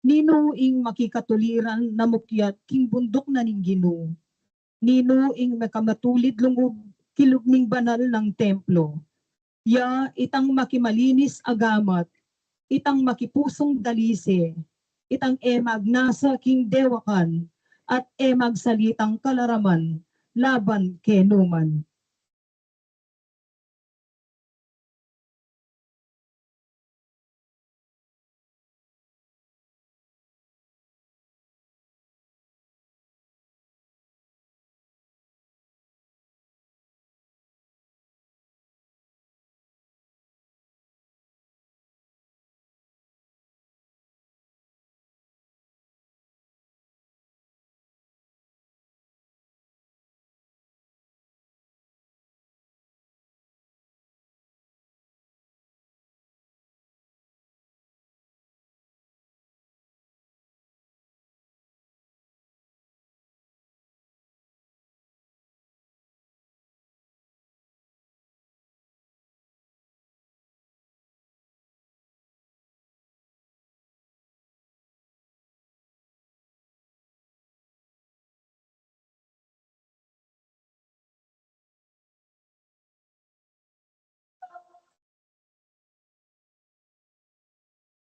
Nino ing makikatuliran na mukyat king bundok na ning Ginoo. Nino ing makamatulid lungog kilugning banal ng templo. Ya itang makimalinis agamat, itang makipusong dalise, itang emag nasa king dewakan at emag salitang kalaraman laban kenuman.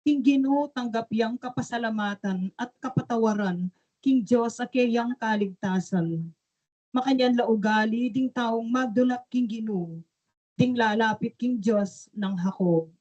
King Ginoo tanggapyang kapasalamatan at kapatawaran king Diyos sa kayang kaligtasan. Makanyan laugali ding taong magdulak king Ginoo, ding lalapit king Diyos ng hako.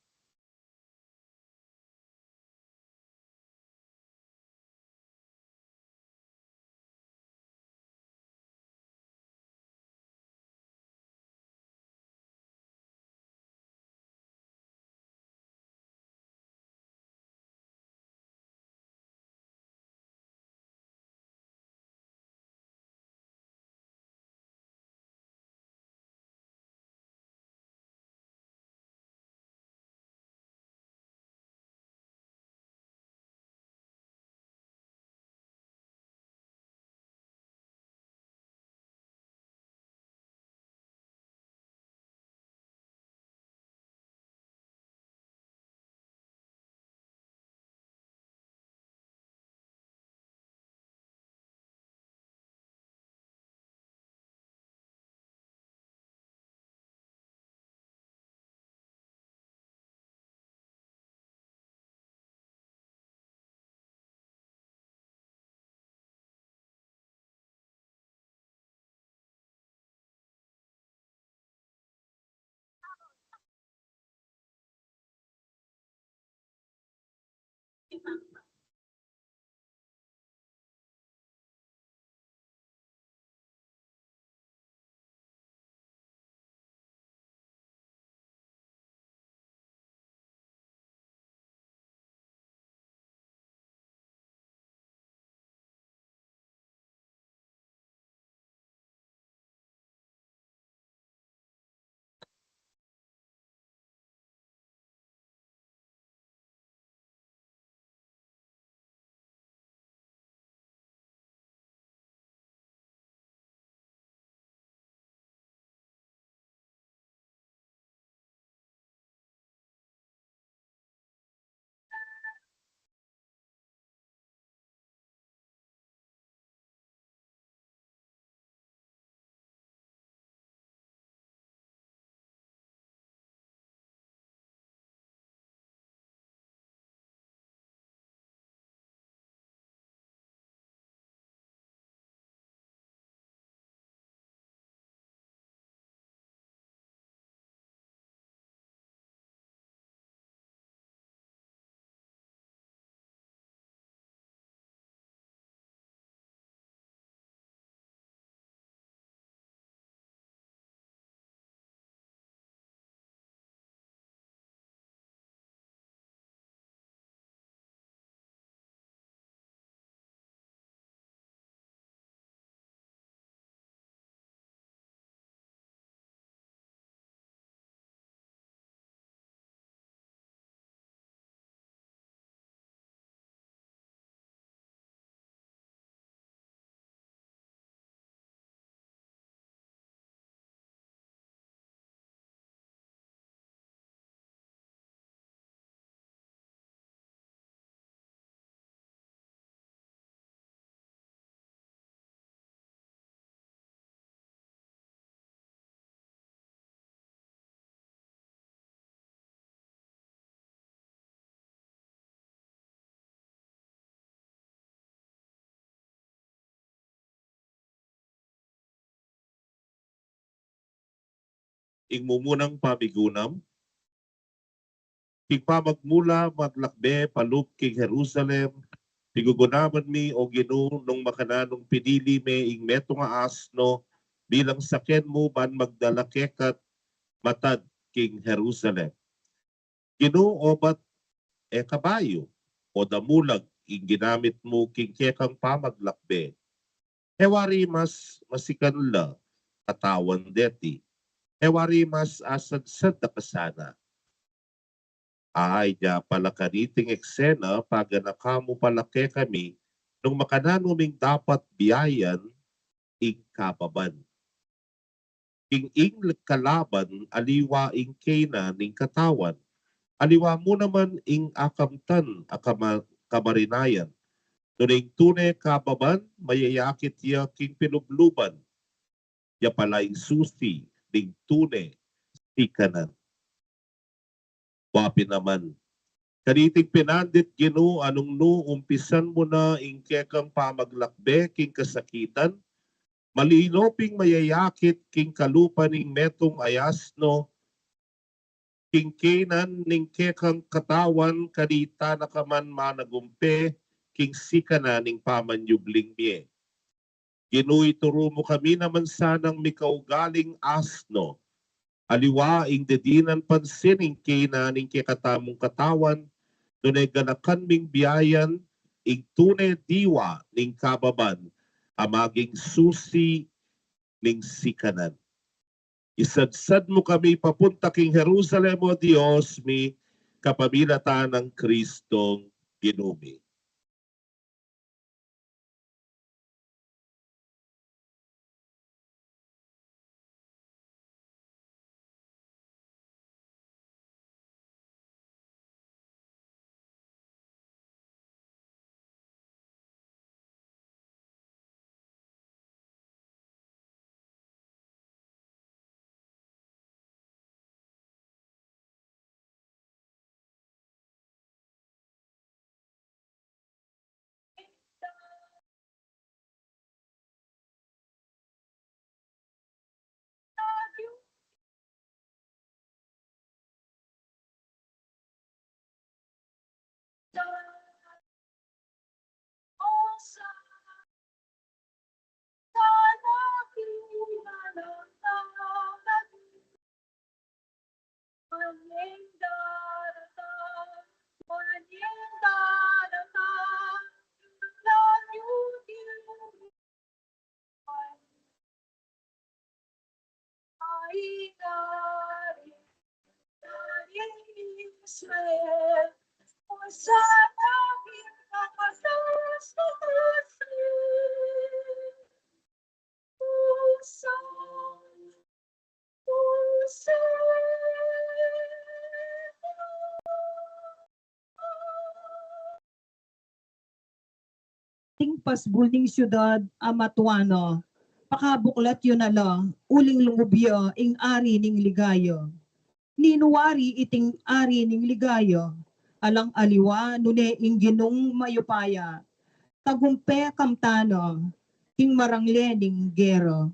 ing mumunang pamigunam, king pamagmula maglakbe palup king Jerusalem, tigugunaman mi o Ginoo nung makananong pinili me ing meto nga asno bilang sakyan mo ban magdala kekat matad king Jerusalem. Ginoo obat kabayo o damulag ing ginamit mo king kekang pamaglakbe. Hewari mas masikanla katawan deti. Hewari mas asad-sad na kasana. Ay, ja pala kaniting eksena paga nakamo palake kami nung makananuming dapat biyayan ing kababan. Ing kalaban aliwa ing kena ning katawan. Aliwa mo naman ing akamtan kamarinayan. Nuning tunay kababan mayayakit ya king pinubluban. Ya pala ing susi ning tunay tikanan. Wapi naman. Kaniting pinandit Ginoo anong no umpisan mo na ing kekang pamaglakbe king kasakitan, malinoping mayayakit king kalupa ning metong ayasno, king kenan ning kekang katawan kadita na kaman managumpe, king sikana ning pamanyubling miye. Ginoo ituro mo kami naman sanang mikaugaling asno, aliwa ing dedinan pansin ing kenan ning kekatamong katawan, dunay ganakan ming biyayan ing tunay diwa ning kababan amaging susi ning sikanan. Isadsad mo kami papunta king Jerusalem o Dios mi kapamilatan ng Kristong Ginumi. Ting pasbul ning syudad Amatuano, pakabuklat yun ala, uling lungubya ing ari ning ligaya. Ninuwari iting ari ning ligaya, alang aliwa nune ing ginong mayupaya, tagumpe kamtano, king marangle ning gero.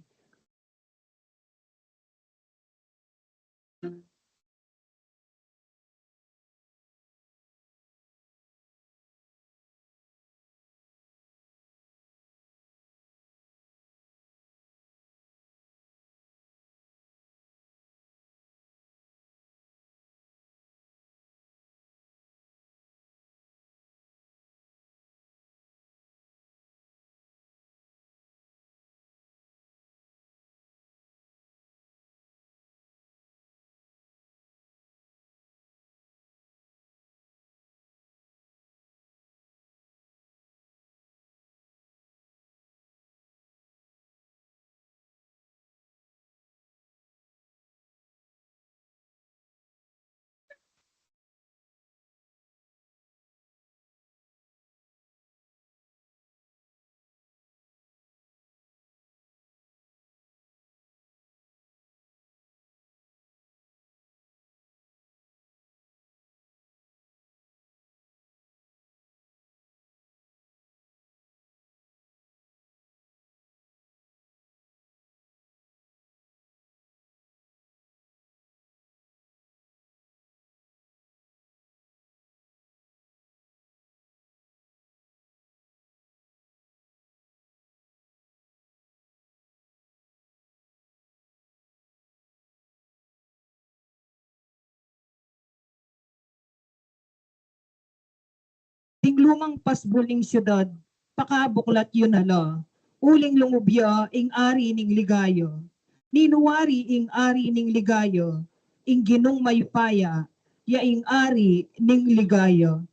ting lumang pasbuling siyudad, pakabuklat yun ala. Uling lumubya, ing ari ning ligayo. Ninuwari ing ari ning ligayo, ing ginong maypaya, ya ing ari ning ligayo.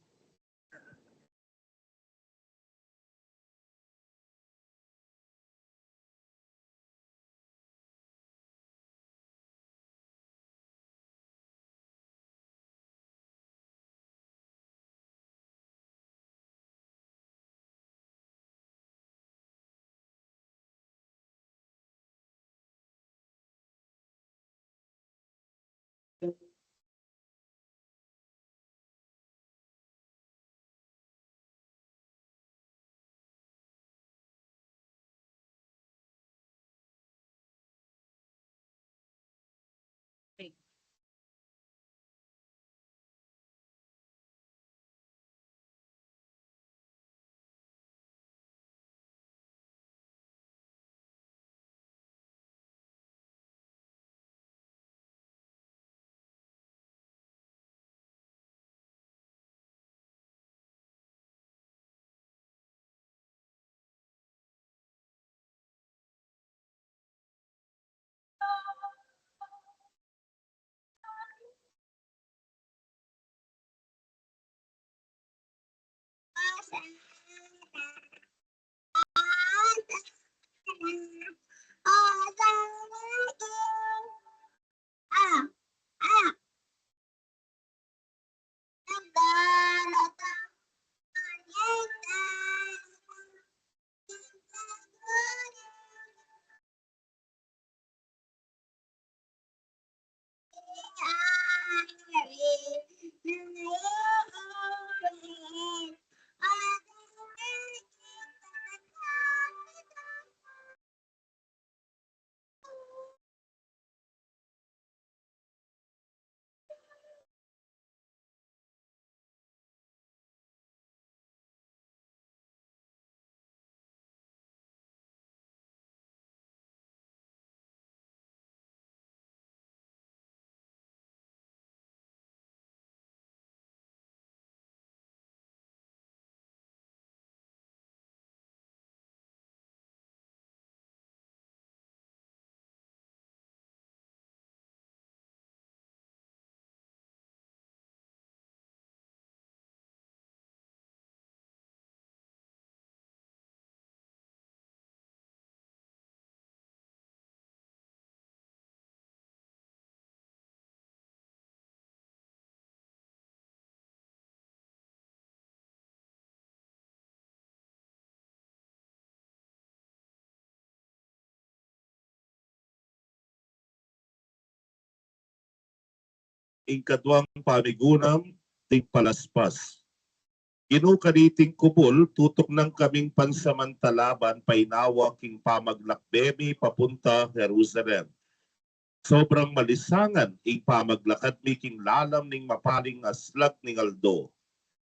Ikadwang pamigunam, ting palaspas. Kinukaniting kubol, tutok ng kaming pansamantalaban, painawa king pamaglakbemi papunta Jerusalem. Sobrang malisangan ing pamaglakad mi king lalam ning mapaling aslak ning aldo.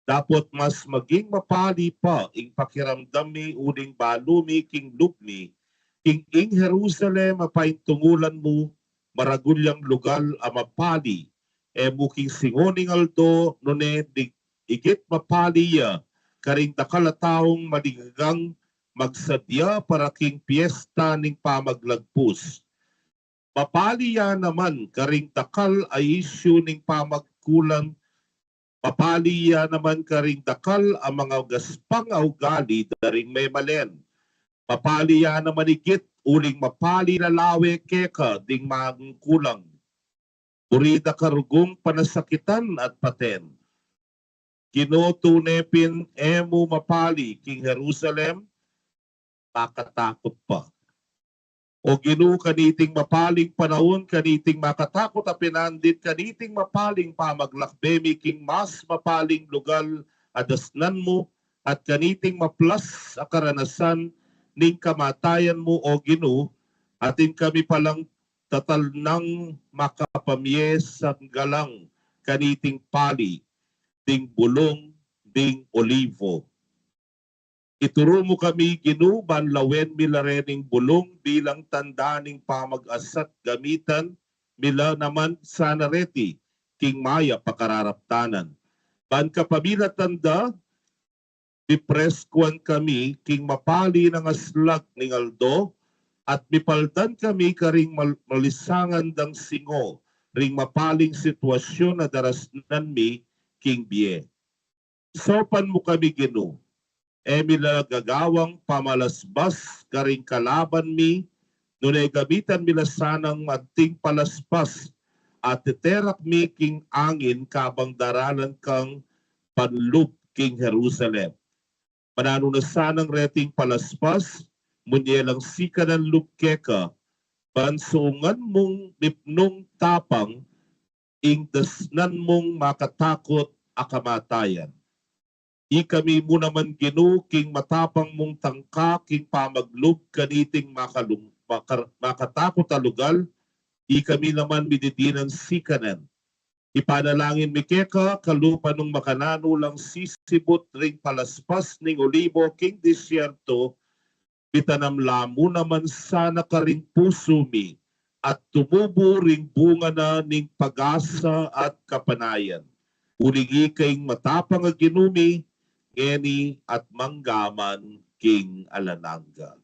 Dapat mas maging mapali pa ing pakiramdam mi uling balumi king lubmi, king ing Jerusalem mapaintungulan mo, maragulyang lugal a mapali, e muking singoning aldo nune di igit mapaliya, karing takalataong maligagang magsadya para king piyesta ning pamaglagpus. Mapaliya naman karing takal ay isyu ning pamagkulang. Papaliya naman karing dakal ang mga gaspang ugali daring may malen. Papaliya naman igit uling mapali na lawe keka ding mangkulang. Urida karugong panasakitan at paten. Kinutunepin emu mapali king Jerusalem, makatakot pa. O ginu kaniting mapaling panahon, kaniting makatakot a pinandit, kaniting mapaling pamaglakbemi king mas mapaling lugal adasnan mo, at kaniting maplas a karanasan ning kamatayan mo o ginu, atin kami palang tatal ng makapamyes sa galang kaniting pali, ding bulong, ding olivo. Ituro mo kami ginuban lawen milarening bulong bilang tanda ning pamag-asat gamitan mila naman sa nareti king maya pakararaptanan. Ban kapamila tanda Mipreskuan kami king mapali ng aslag ning aldo at mipaldan kami karing malisangan dang singo ring mapaling sitwasyon na darasnan mi king biye. Sopan mo kami Ginoo. Emila gagawang pamalasbas karing kalaban mi nunay gamitan mila sanang mating palaspas at teterak mi king angin kabang daralan kang panlub king Jerusalem. Manano na sanang reting palaspas, munyelang sika ng lubkeka, bansungan mong nipnong tapang, ingdasnan mong makatakot akamatayan. Ikami mo naman Ginoo king matapang mong tangka king pamaglub kaniting makatakot alugal, ikami naman mididinan sikanan. Ipanalangin mi keka kalupa nung makanano lang sisibot ring palaspas ning olibo king disyerto, itanamlamo naman sana ka ring puso mi at tumubo ring bunga na ning pag-asa at kapanayan. Uligi kayong matapang ginumi, ngeni at manggaman king alananga.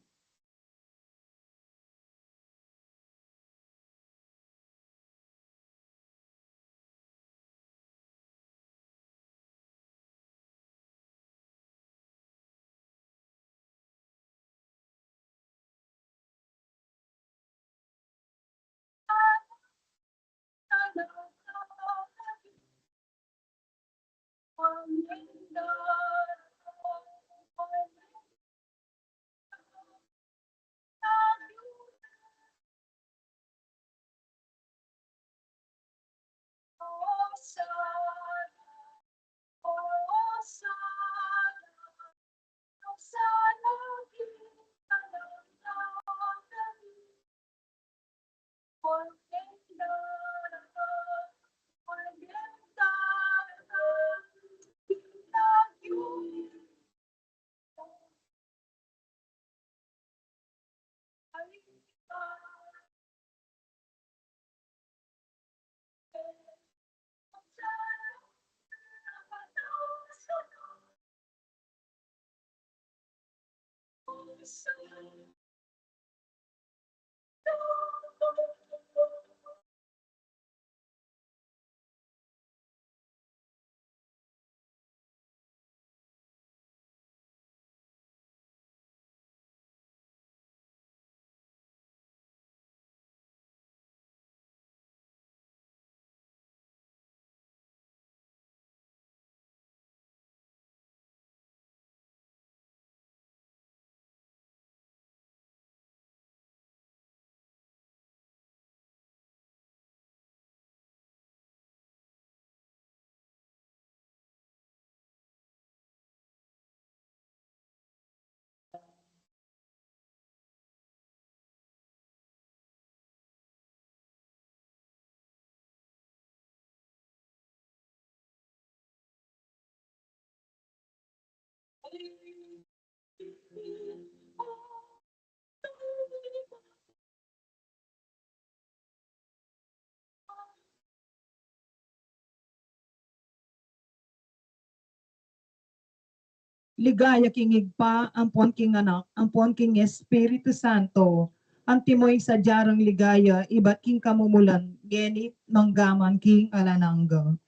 Ligaya king igpa, ampuan king anak, ampuan king Espiritu Santo, ang timoy sa jarang ligaya, iba't king kamumulan, genit manggaman king alanangga.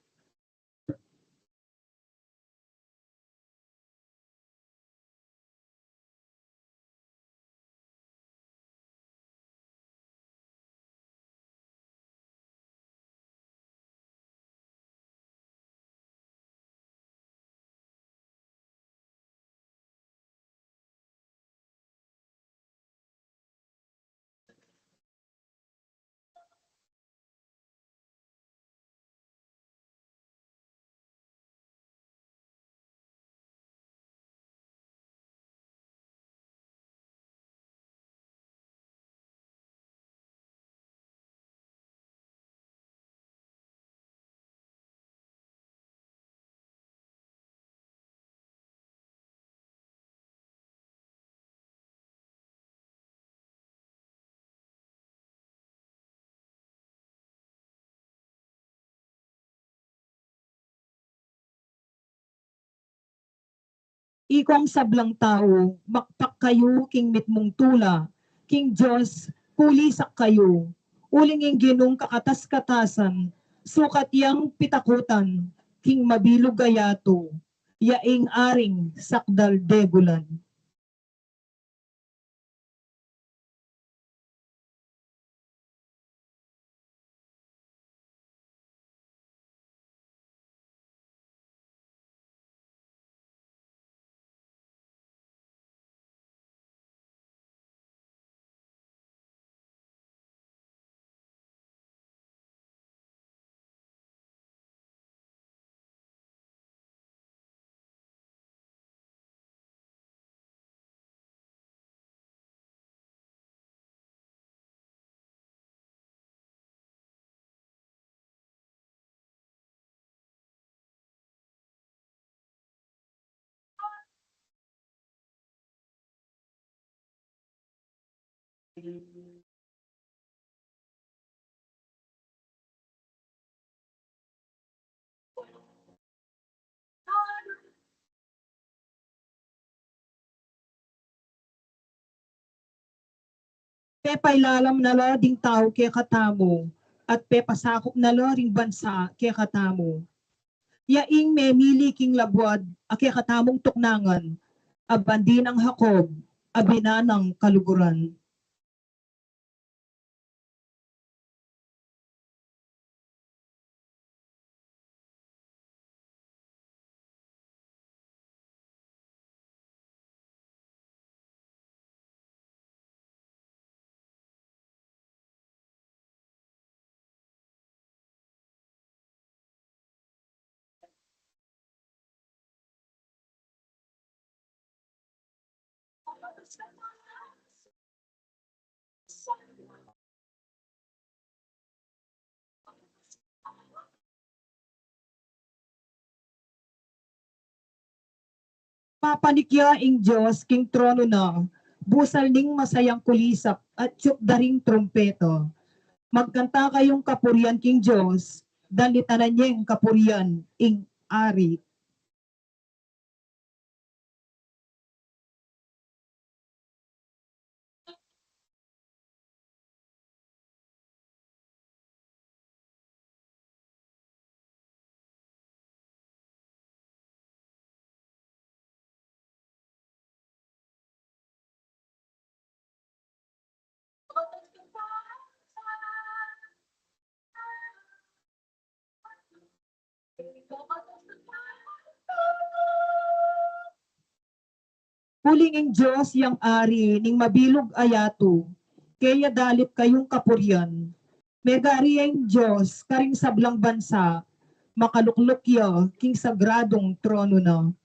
Ikong sablang tao, makpak kayo king mitmong tula, king Diyos, pulisak kayo. Uling ing ginong kakatas-katasan, sukat yang pitakutan, king mabilog gayato, yaing aring sakdal degulan. Pepailalam na la ding tao kaya katamo, at pepasakop na la ring bansa kaya katamo. Yaing memili king labwad, kaya katamong tuknangan, abandi ng Hakob, abina ng kaluguran. Papanikya ing Diyos king trono na, busal ning masayang kulisap at tiyok daring trompeto. Magkanta kayong kapurian king Diyos, dalitanan niya yung kapurian ing ari. Huling ing Diyos yang ari ning mabilog ayato, kaya dalit kayong kapurian. Megari ang Diyos karing sablang bansa, makaluklok ya king sagradong trono na.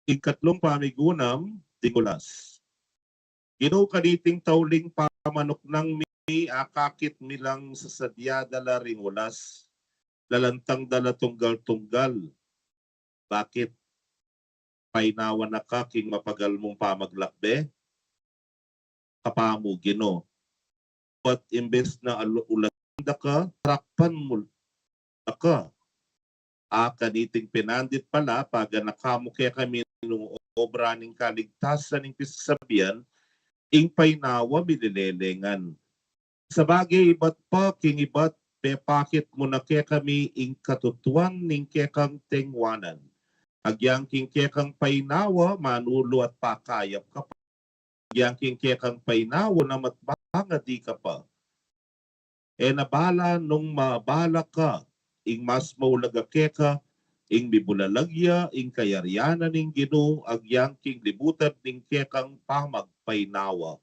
Ikatlong pamigunam, tigulas. Ginoo kaniting tauling pamanok ng mi akakit milang sa sadya dala ring ulas, lalantang dala tunggal-tunggal. Bakit painawa na ka king mapagal mong pamaglakbe? Kapamo Ginoo. At imbes na ulanda ka, trakpan mo na ka. Kaniting pinandit pala pag nakamukya kami nung obra ng kaligtasan ng pisasabihan, ing painawa mililelengan. Sa bagay iba't pa, king iba't pepakit mo na kaya kami ing katutuan ning kekang tengwanan. Agyang king kekang painawa, manulo at pakayap ka pa. Agyang king kekang painawa na matbanga di ka pa. Nabala nung mabala ka, ing mas maulaga keka, ing bibulalagya, ing kayaryanan ning Ginoo, agyang king libutan ning kekang pamagpainawa.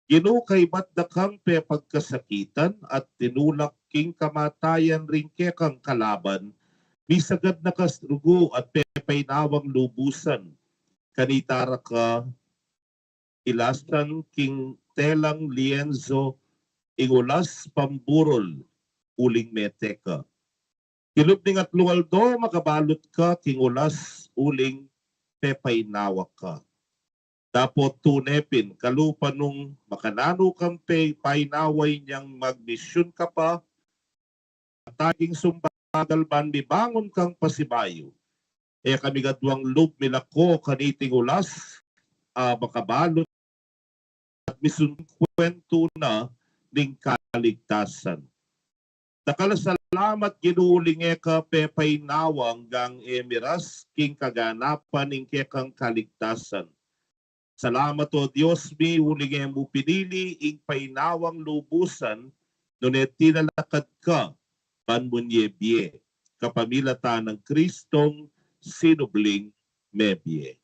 Ginoo kay ba't dakang pe pagkasakitan at tinulak king kamatayan ring kekang kalaban, bisagad na kasrugo at pepainawang lubusan. Kanitara ka ilasan king telang lienzo ingulas pamburol uling meteka. Kilub ning at luwaldo makabalot ka king ulas uling pepainawak ka. Dapat tunepin, kalupa nung makanano kang painaway niyang magmisyon ka pa, taging sumbagal ban bangon kang pasibayo. Kami gadwang lub milako kaniting ulas, makabalot at misun kwento na ning kaligtasan. Nakalasalamat ginuling eka pepainawang gang emiras king kaganapan ning kekang kaligtasan. Salamat o Diyos mi huling mo pinili ing painawang lubusan nunet tinalakad ka panmunyebye kapamilata ng Kristong sinubling mebye.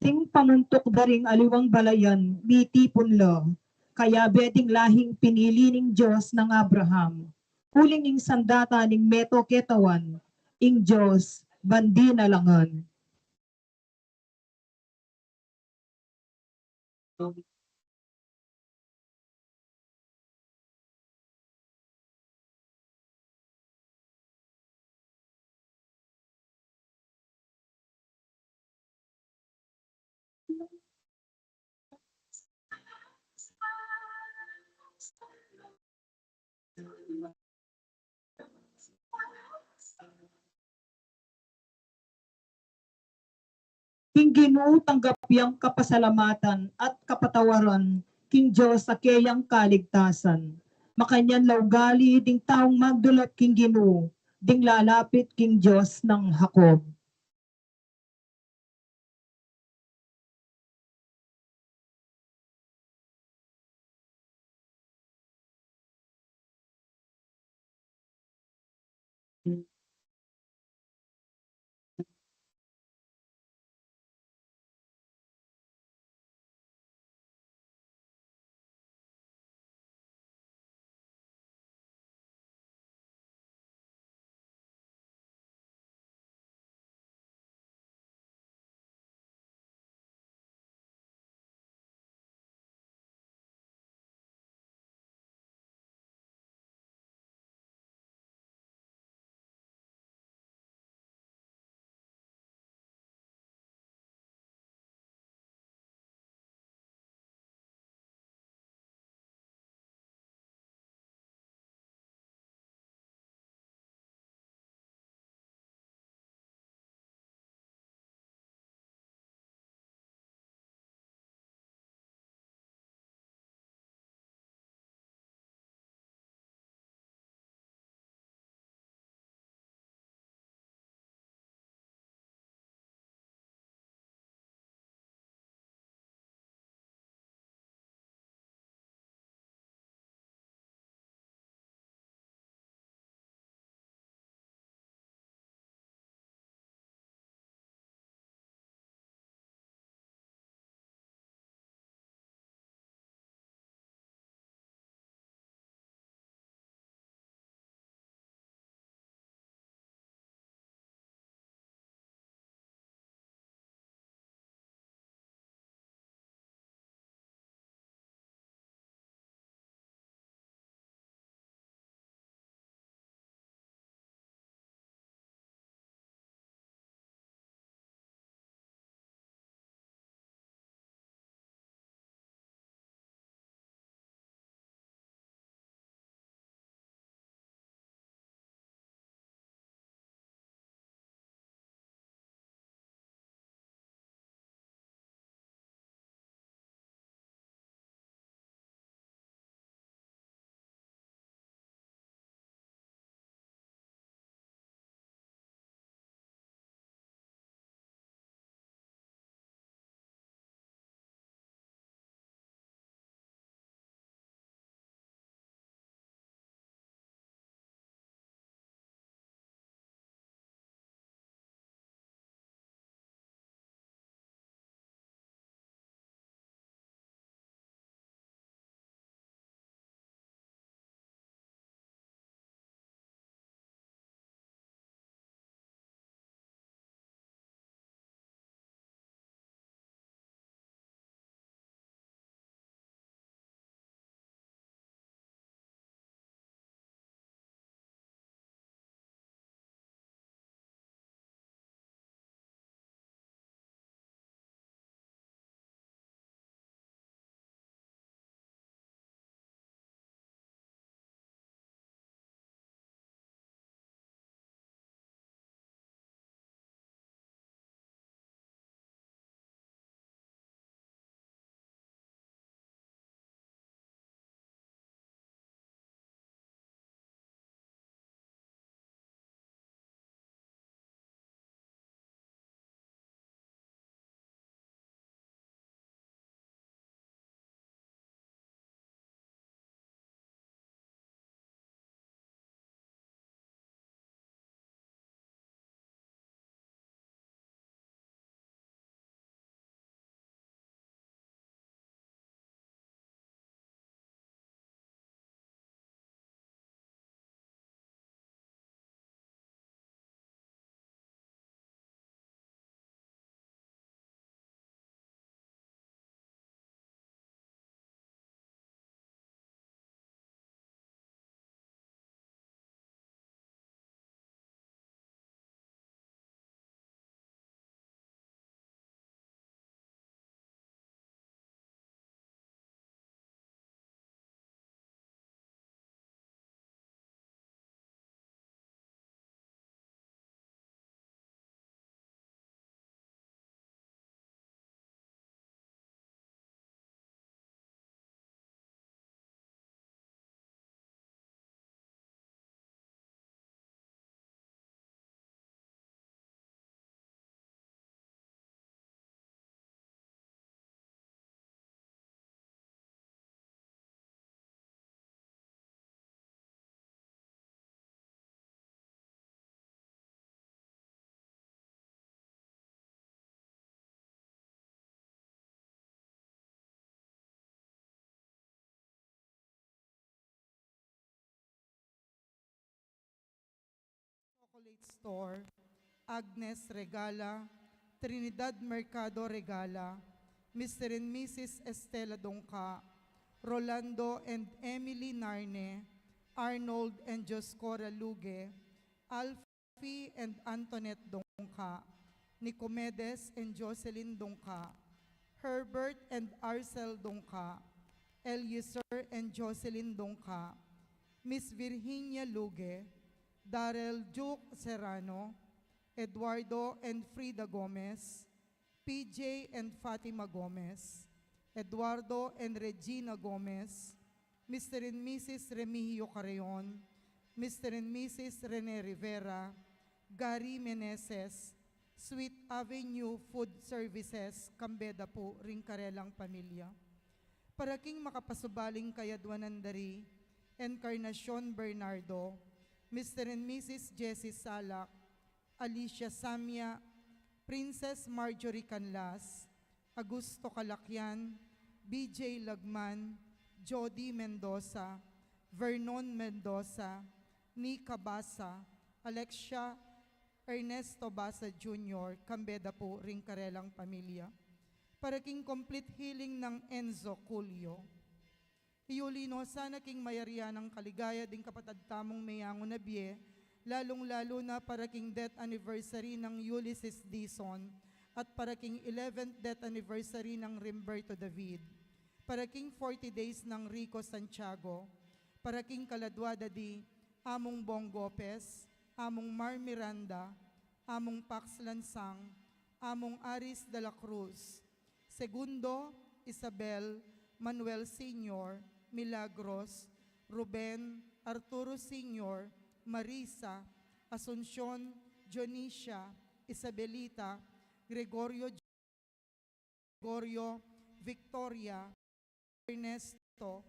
Ting pamuntok daring aliwang balayan, mitipon lo. Kaya beding lahing pinili ning Diyos ng Abraham. Huling ing sandata ning meto ketawan, ing Diyos, bandi na langan. King Ginoo tanggap yang kapasalamatan at kapatawaran, King Diyos sa kayang kaligtasan. Makanyan laugali ding taong magdulap King Ginoo, ding lalapit King Diyos ng Hakob. Estate Store, Agnes Regala, Trinidad Mercado Regala, Mr. and Mrs. Estela Dongka, Rolando and Emily Narne, Arnold and Joscora Luge, Alfie and Antoinette Dongka, Nicomedes and Jocelyn Dongka, Herbert and Arcel Dongka, Eliezer and Jocelyn Dongka, Miss Virginia Luge, Darrell Duke Serrano, Eduardo and Frida Gomez, PJ and Fatima Gomez, Eduardo and Regina Gomez, Mr. and Mrs. Remigio Carreon, Mr. and Mrs. Rene Rivera, Gary Meneses, Sweet Avenue Food Services, Cambeda po, Ringkarelang Pamilya. Paraking makapasubaling kayadwanan dari, Encarnacion Bernardo, Mr. and Mrs. Jessie Salak, Alicia Samia, Princess Marjorie Canlas, Augusto Calakyan, BJ Lagman, Jody Mendoza, Vernon Mendoza, Nika Basa, Alexia Ernesto Basa Jr., Cambeda po, Ringkarelang Pamilya. Paraking complete healing ng Enzo Culio. Iulino, sana king mayarya ng kaligaya ding kapatad tamong mayango na biye, lalong-lalo na paraking death anniversary ng Ulysses Dizon at paraking 11th death anniversary ng Rimberto David, paraking 40 days ng Rico Santiago, paraking kaladwada di Among Bong Gopez, Among Mar Miranda, Among Pax Lansang, Among Aris de la Cruz, Segundo, Isabel, Manuel Sr., Milagros, Ruben, Arturo Sr., Marisa, Asuncion, Dionisia, Isabelita, Gregorio, Victoria, Ernesto,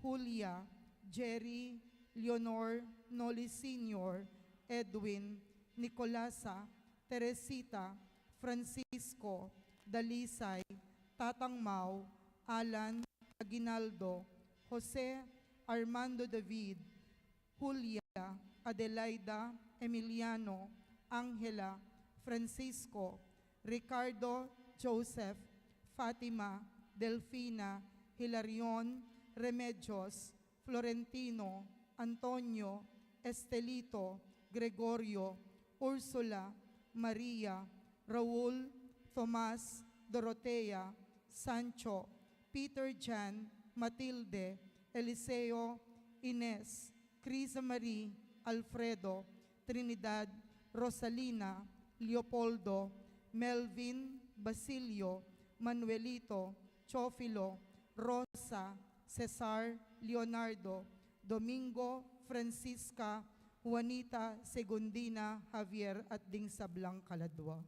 Julia, Jerry, Leonor, Noli Sr., Edwin, Nicolasa, Teresita, Francisco, Dalisay, Tatang Mau, Alan, Aguinaldo, Jose, Armando David, Julia, Adelaida, Emiliano, Angela, Francisco, Ricardo, Joseph, Fatima, Delfina, Hilarion, Remedios, Florentino, Antonio, Estelito, Gregorio, Ursula, Maria, Raul, Tomas, Dorotea, Sancho, Peter Jan, Matilde, Eliseo, Ines, Crisa Marie, Alfredo, Trinidad, Rosalina, Leopoldo, Melvin, Basilio, Manuelito, Chofilo, Rosa, Cesar, Leonardo, Domingo, Francisca, Juanita, Segundina, Javier at Ding Sablang Kaladwa.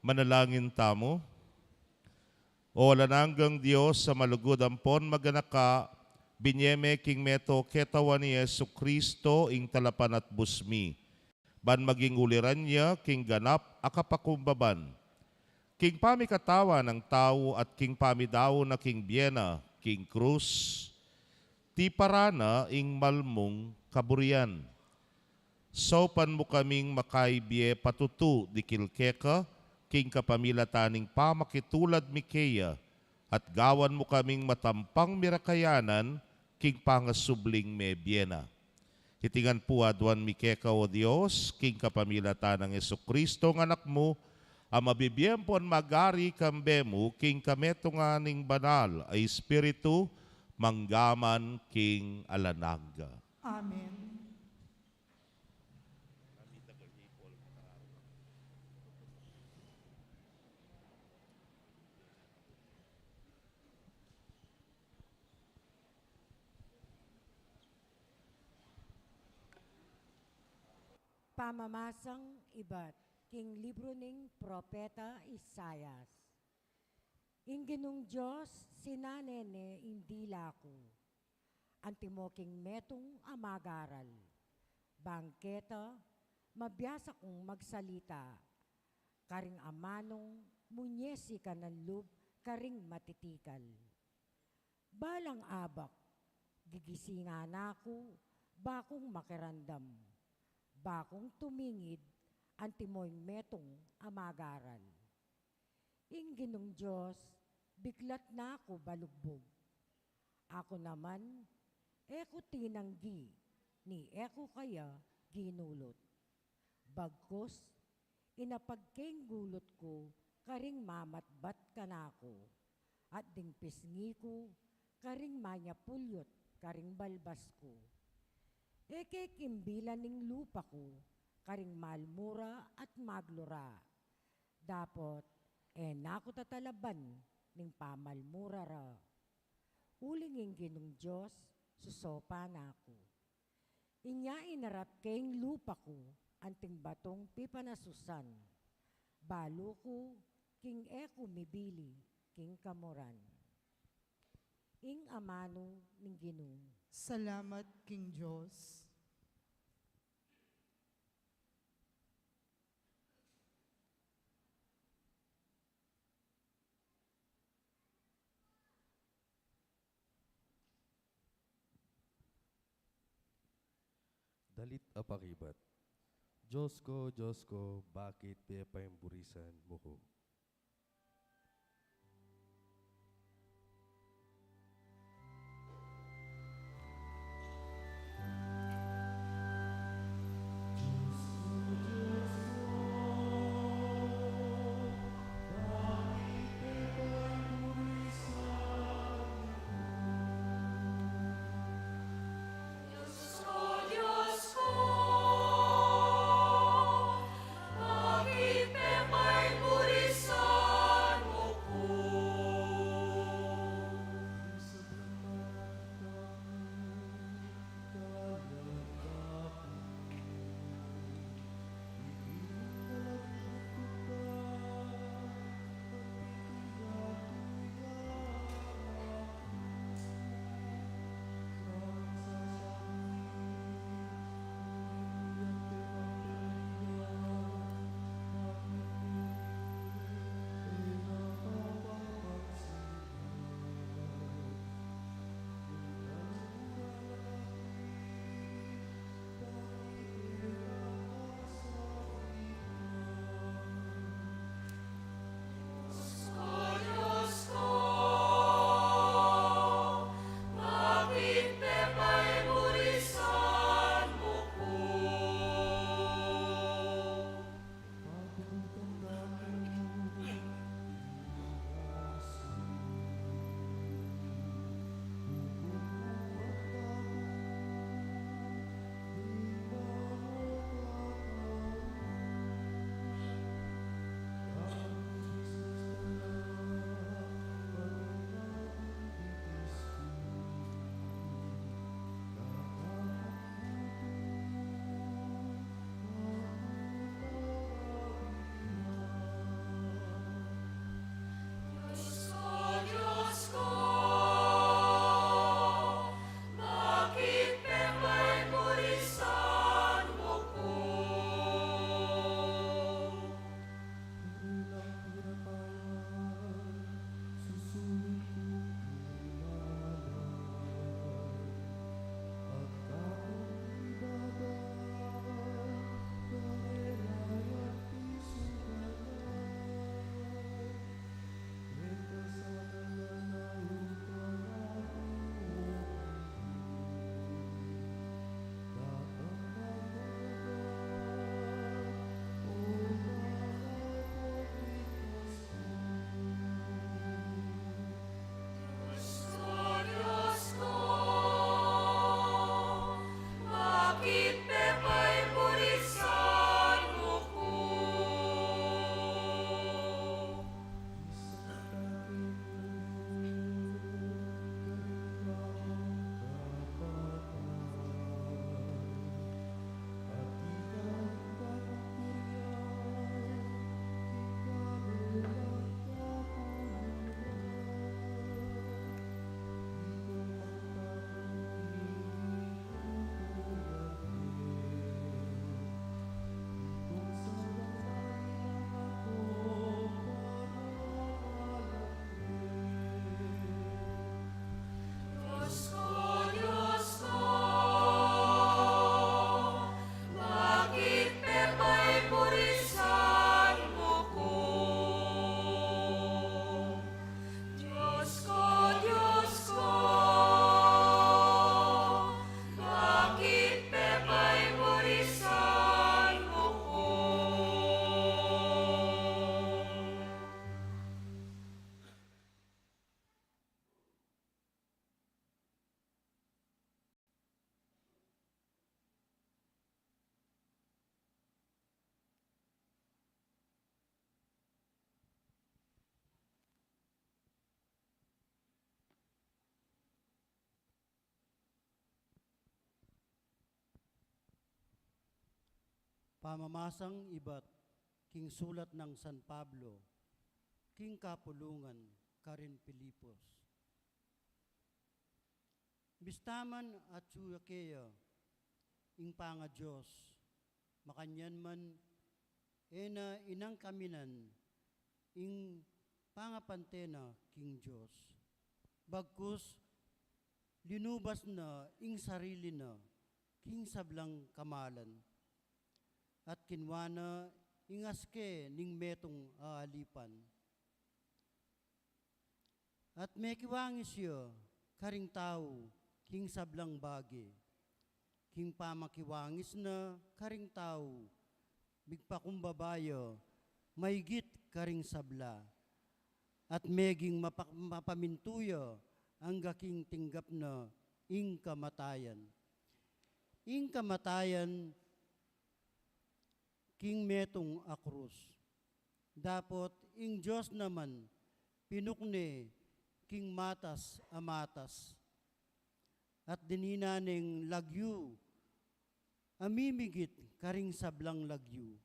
Manalangin tamo. O lananggang Diyos sa malugod ampon maganaka, binyeme king meto ketawan ni Yesu Kristo ing talapan at busmi. Ban maging uliran niya king ganap akapakumbaban. King pamikatawa ng tao at king pamidaw na king biena, king krus, ti parana ing malmong kaburian. Sopan mo kaming makaibye patutu di kilkeka, king kapamilataning pamakitulad Mikeya, at gawan mo kaming matampang mirakayanan, king pangasubling me biena. Hitingan po adwan Mikeka o Diyos, king kapamilatan ng Jesucristo ng anak mo, ang mabibiyempon magari kambemu, king kametunganing banal ay Espiritu, manggaman king alanaga. Amen. Pamamasang iba't king libro ning propeta Isayas. Inginong Diyos sinanene indila ko, antimo king metong amagaral. Bangketa, mabiyasa kong magsalita, karing amanong munyesi ka ng lub, karing matitikal. Balang abak, gigisingan ako, bakong makirandam. Bakong tumingid, antimoing metong amagaral. Inginong Diyos, biglat na ako balugbog. Ako naman, eko tinanggi, ni eko kaya ginulot. Bagkos, inapagkeng gulot ko, karing mamatbat ka na ako. At ding pisngi ko, karing manyapulyot, karing balbas ko. Eke kimbilan ning lupa ko, karing malmura at maglura. Dapot, nako tatalaban ning pamalmura ra. Ulingin ginong Diyos, susopa na ako. Inya inarap keng lupa ko, anting batong pipanasusan. Balo ko, king eko mibili, king kamoran. Ing amano ning Ginoo. Salamat, King Diyos. Dalit aparibat. Diyos ko, bakit pepaimburisan mo ko? Bakit pe may Pamamasang iba't king sulat ng San Pablo, king kapulungan, Karen Pilipos. Bistaman at suyakeya, ing panga Diyos, makanyan man, ena inang kaminan, ing pangapantena, king Diyos. Bagkus, linubas na, ing sarili na, king sablang kamalan. At kinwana, ing aske, ning metong aalipan. At may kiwangis yo, karing tao, king sablang bagi. King pamakiwangis na, karing tao, bigpakumbabayo, maygit karing sabla. At meging mapamintuyo, ang gaking tinggap na, ing kamatayan. Ing kamatayan, king metong akrus. Dapot, ing Diyos naman, pinukne, king matas amatas. At dininaning lagyu, amimigit karing sablang lagyu.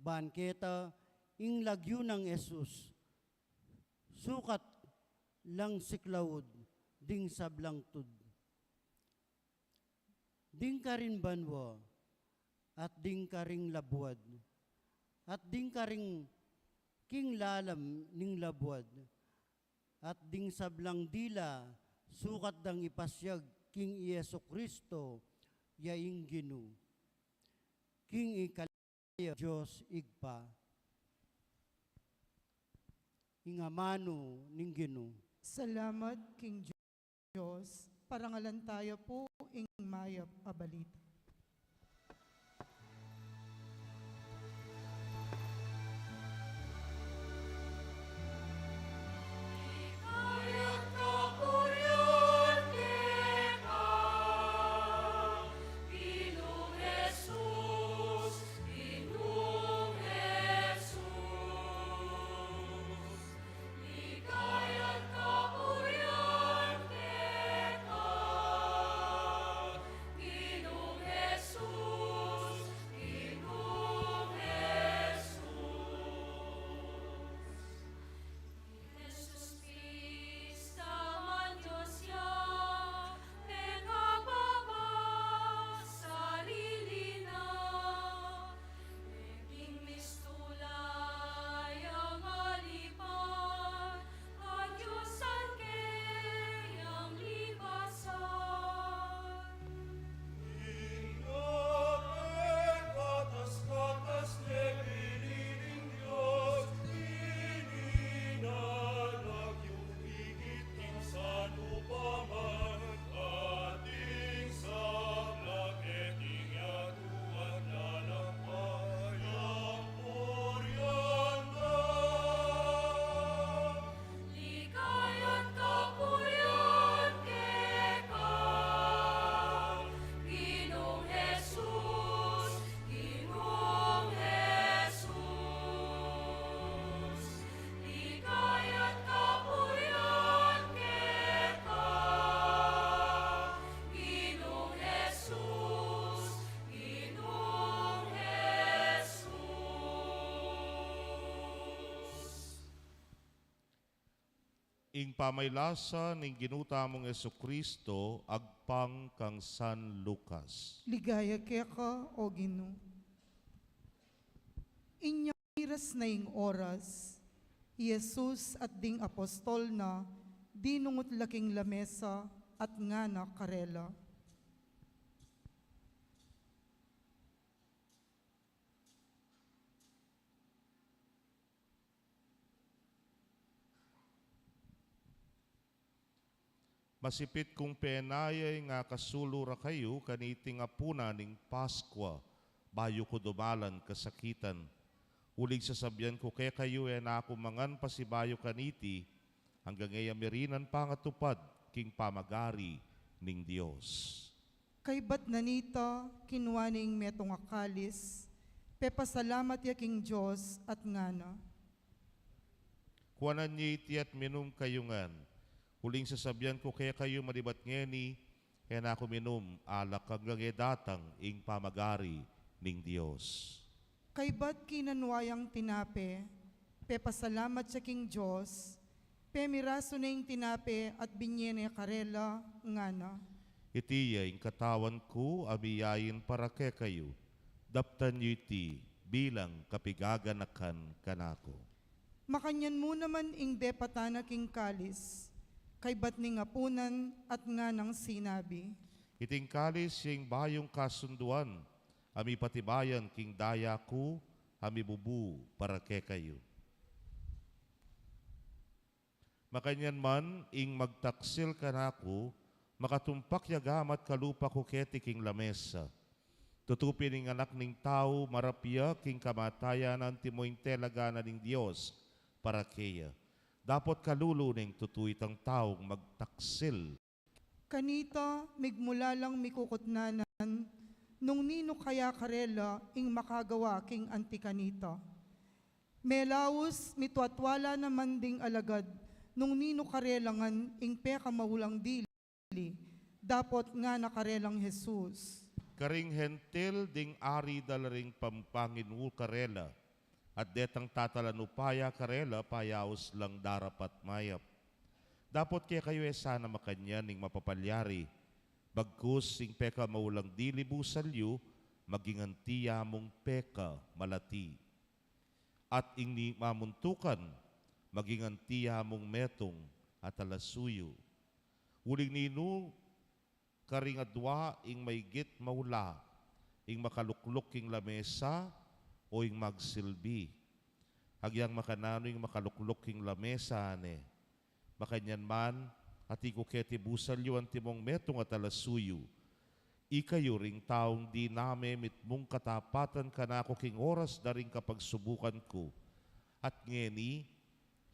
Banketa, ing lagyu ng Esus, sukat lang siklawod, ding sablang tud. Ding karin banwa, at ding karing labuad, at ding karing king lalam ning labuad, at ding sablang dila, sukat dang ipasyag king Ieso Kristo, yaing ginu. King ikalaya, Diyos igpa, ingamano ning ginu. Salamat, King Diyos. Parangalan tayo po ing mayap abalita. Ing pamaylasa ning ginutamong Jesucristo agpang kang San Lucas. Ligaya kaya ka, o Gino. Inyong iras na ing oras, Jesus at ding apostol na, dinungot laking lamesa at nga na karela. Masipit kong penayay nga kasulura kayo kaniting apuna ning Paskwa, bayo ko dumalan kasakitan. Ulig sasabihan ko kaya kayo na ako mangan pasibayo kaniti, hanggang ngayon merinan pangatupad king pamagari ning Dios. Kay ba't nanita, kinwaning metong akalis, pepasalamat yaking Diyos at ngana. Kuwanan niya iti at minum kayungan. Huling sasabihan ko kaya kayo malibat ngeni, kaya na ako minum alak hanggang datang ing pamagari ning Dios. Kay ba't kinanwayang tinape, pe pasalamat sa king Diyos, pe miraso na yung tinape at binyene karela nga na. Iti yung katawan ko, amiyayin para ke kayo. Daptan yu iti bilang kapigaganakan kanako. Makanyan mo naman ing depatana king kalis, kay ba't ning apunan at nga ng sinabi. Iting kalis yung bayong kasunduan, ami patibayan king daya ko, ami bubu para ke kayo. Makanyan man ing magtaksil kanako, makatumpak yagamat kalupa ko keti king lamesa. Tutupin ning anak ning tao, marapya king kamatayan ang timoing telaga na ning Diyos para keya. Dapat kalulo ning tutuitang taong magtaksil. Kanita, migmula lang mikukutnanan, nung nino kaya karela ing makagawa king antikanita. Melawos, mitwatwala naman ding alagad, nung nino karelangan ing peka maulang dili, dapat nga nakarelang Jesus. Karing hentil ding ari dalaring pampanginu karela, at detang tatalanupaya karela payaos lang darapat mayap. Dapat kaya kayo sana makanya ning mapapalyari, bagkus sing peka maulang dili busalyo, magingantiya mong peka malati. At ing mamuntukan, magingantiya mong metong at alasuyo. Uling nino, karing adwa ing maygit maula, ing makaluklok ing lamesa o ing magsilbi. Hagyang makanano ing makaluklok ing lamesa ane. Makanyan man, at ikuketi busalyo ang timong metong at alasuyo. Ikayo ring taong di name mitmong katapatan kanako king oras daring kapag subukan ko. At ngeni,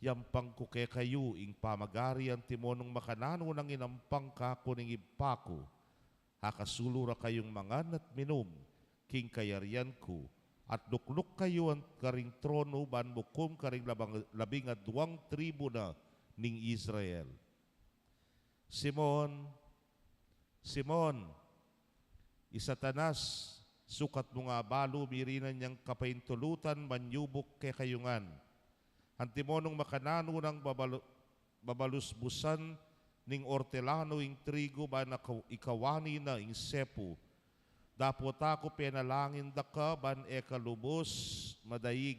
yampang ko ke kayo ing pamagari ang timonong makanano ng inampang kako ning ipako. Hakasulura kayong mangan at minum, king kayarian ko. At lukluk kayo ang karing trono ban bukom karing labing at duwang tribo na ning Israel. Simon, Simon, isatanas, sukat mo nga balo, mirinan niyang kapaintulutan, manyubok ke kayungan. Antimonong makanano ng babalusbusan ning ortelano ing trigo ba na ikawani na ing sepo. Dapot ako penalangin da ka ban ekalubos madaig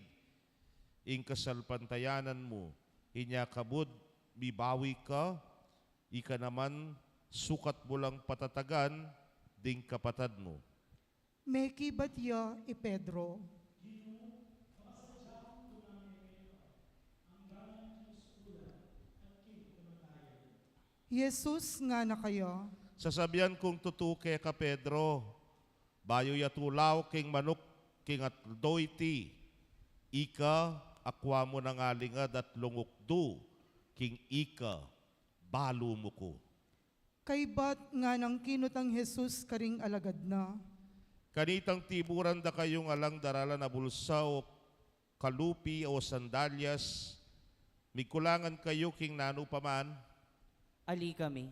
ing kasalpantayanan mo. Inya kabud bibawi ka, ika naman sukat mo lang patatagan ding kapatad mo. Meki batya i Pedro. Jesus nga na kayo, Sasabihan kong tutuke ka Pedro, bayo yatulaw king manok king at doyti, ika akwa mo ng alingad at lungukdo, king ika balo mo ko. kay ba't nga ng kinutang Jesus karing alagad na. Kanitang tiburan da kayong alang darala na bulsa o kalupi o sandalyas, mikulangan kayo king nano paman. Ali kami.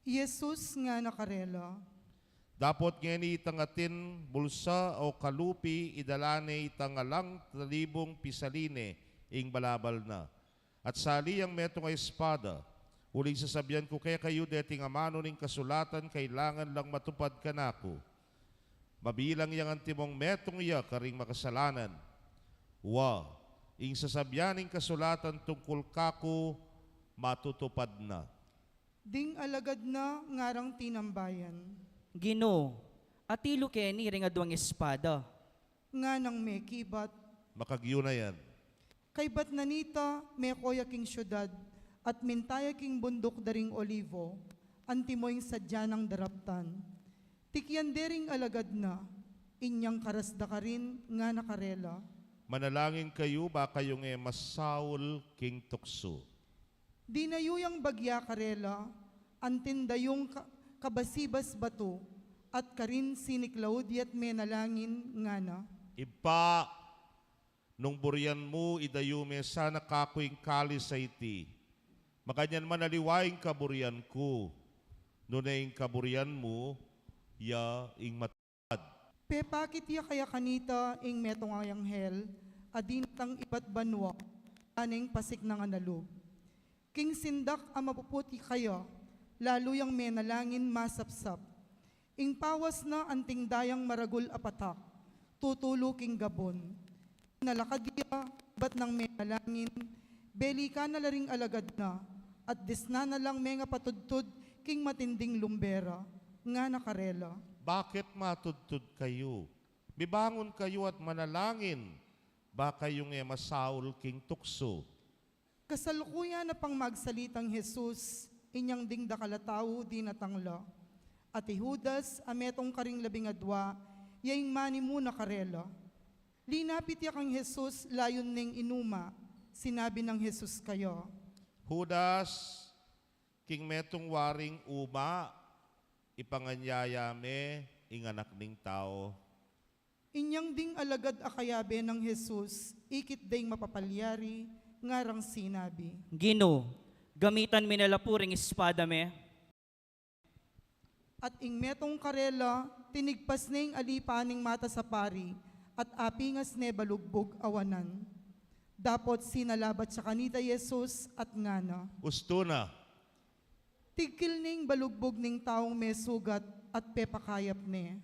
Jesus nga nakarela, Dapot ngeni itangatin bulsa o kalupi idalane itangalang 1,000 pisaline ing balabal na. At sali ang metong ay espada. Uling sasabihan ko kaya kayo deting amano ning kasulatan kailangan lang matupad ka nako. Mabilang yang antimong metong iya karing makasalanan. Ing sasabihan ning kasulatan tungkol kako matutupad na. ding alagad na ngarang tinambayan, Gino, atilo keni ring adwang espada. nga nang may kibat, Makagyo na yan. kay ba't nanita may koya king syudad, at mintaya king bundok daring olivo, antimoing sadya ng daraptan. Tikyan dering alagad na, inyang karasda ka rin nga nakarela, Manalangin kayo ba kayong masaul king tukso. di nayuyang bagya karela, antindayong kabasibas bato, at karin siniklaud yat menalangin nga na. Ipa, nung buryan mo idayume sana kakoing kali sa iti. Makanyan manaliwaing kaburyan ko. Nunaing kaburyan mo, ya ing matad. Pepakit ya kaya kanita ing metong ayanghel, adin tang ibat banwa, aneng pasik ng analog. King sindak ang mapuputi kayo, lalo yang menalangin masapsap. Ing pawas na anting dayang maragul apatak, tutulo king gabon. Nalakadya, bat ng menalangin, beli ka na laring alagad na, at disna na lang mga patudtud king matinding lumbera, nga nakarela. Bakit matudtud kayo? Bibangon kayo at manalangin. Baka yung ema Saul king tukso. Kasalukuyan na pang magsalitang Jesus, inyang ding dakalataw di natangla. At Judas, ametong karing labingadwa, yaing mani muna karela. Linapit ya kang Jesus, layon ning inuma, sinabi ng Jesus kayo. Judas, king metong waring uma, ipanganyayame, inganak ning tao. Inyang ding alagad akayabe ng Jesus, ikit ding mapapalyari, ngarang sinabi. Gino, gamitan minalapuring espada me. At ing metong karela, tinigpas ning alipaning mata sa pari, at apingas ne balugbog awanan. Dapot sinalabat sa kanita Jesus at ngana. Gusto na. Tigkil ning balugbog ning taong may sugat at pepakayap ne.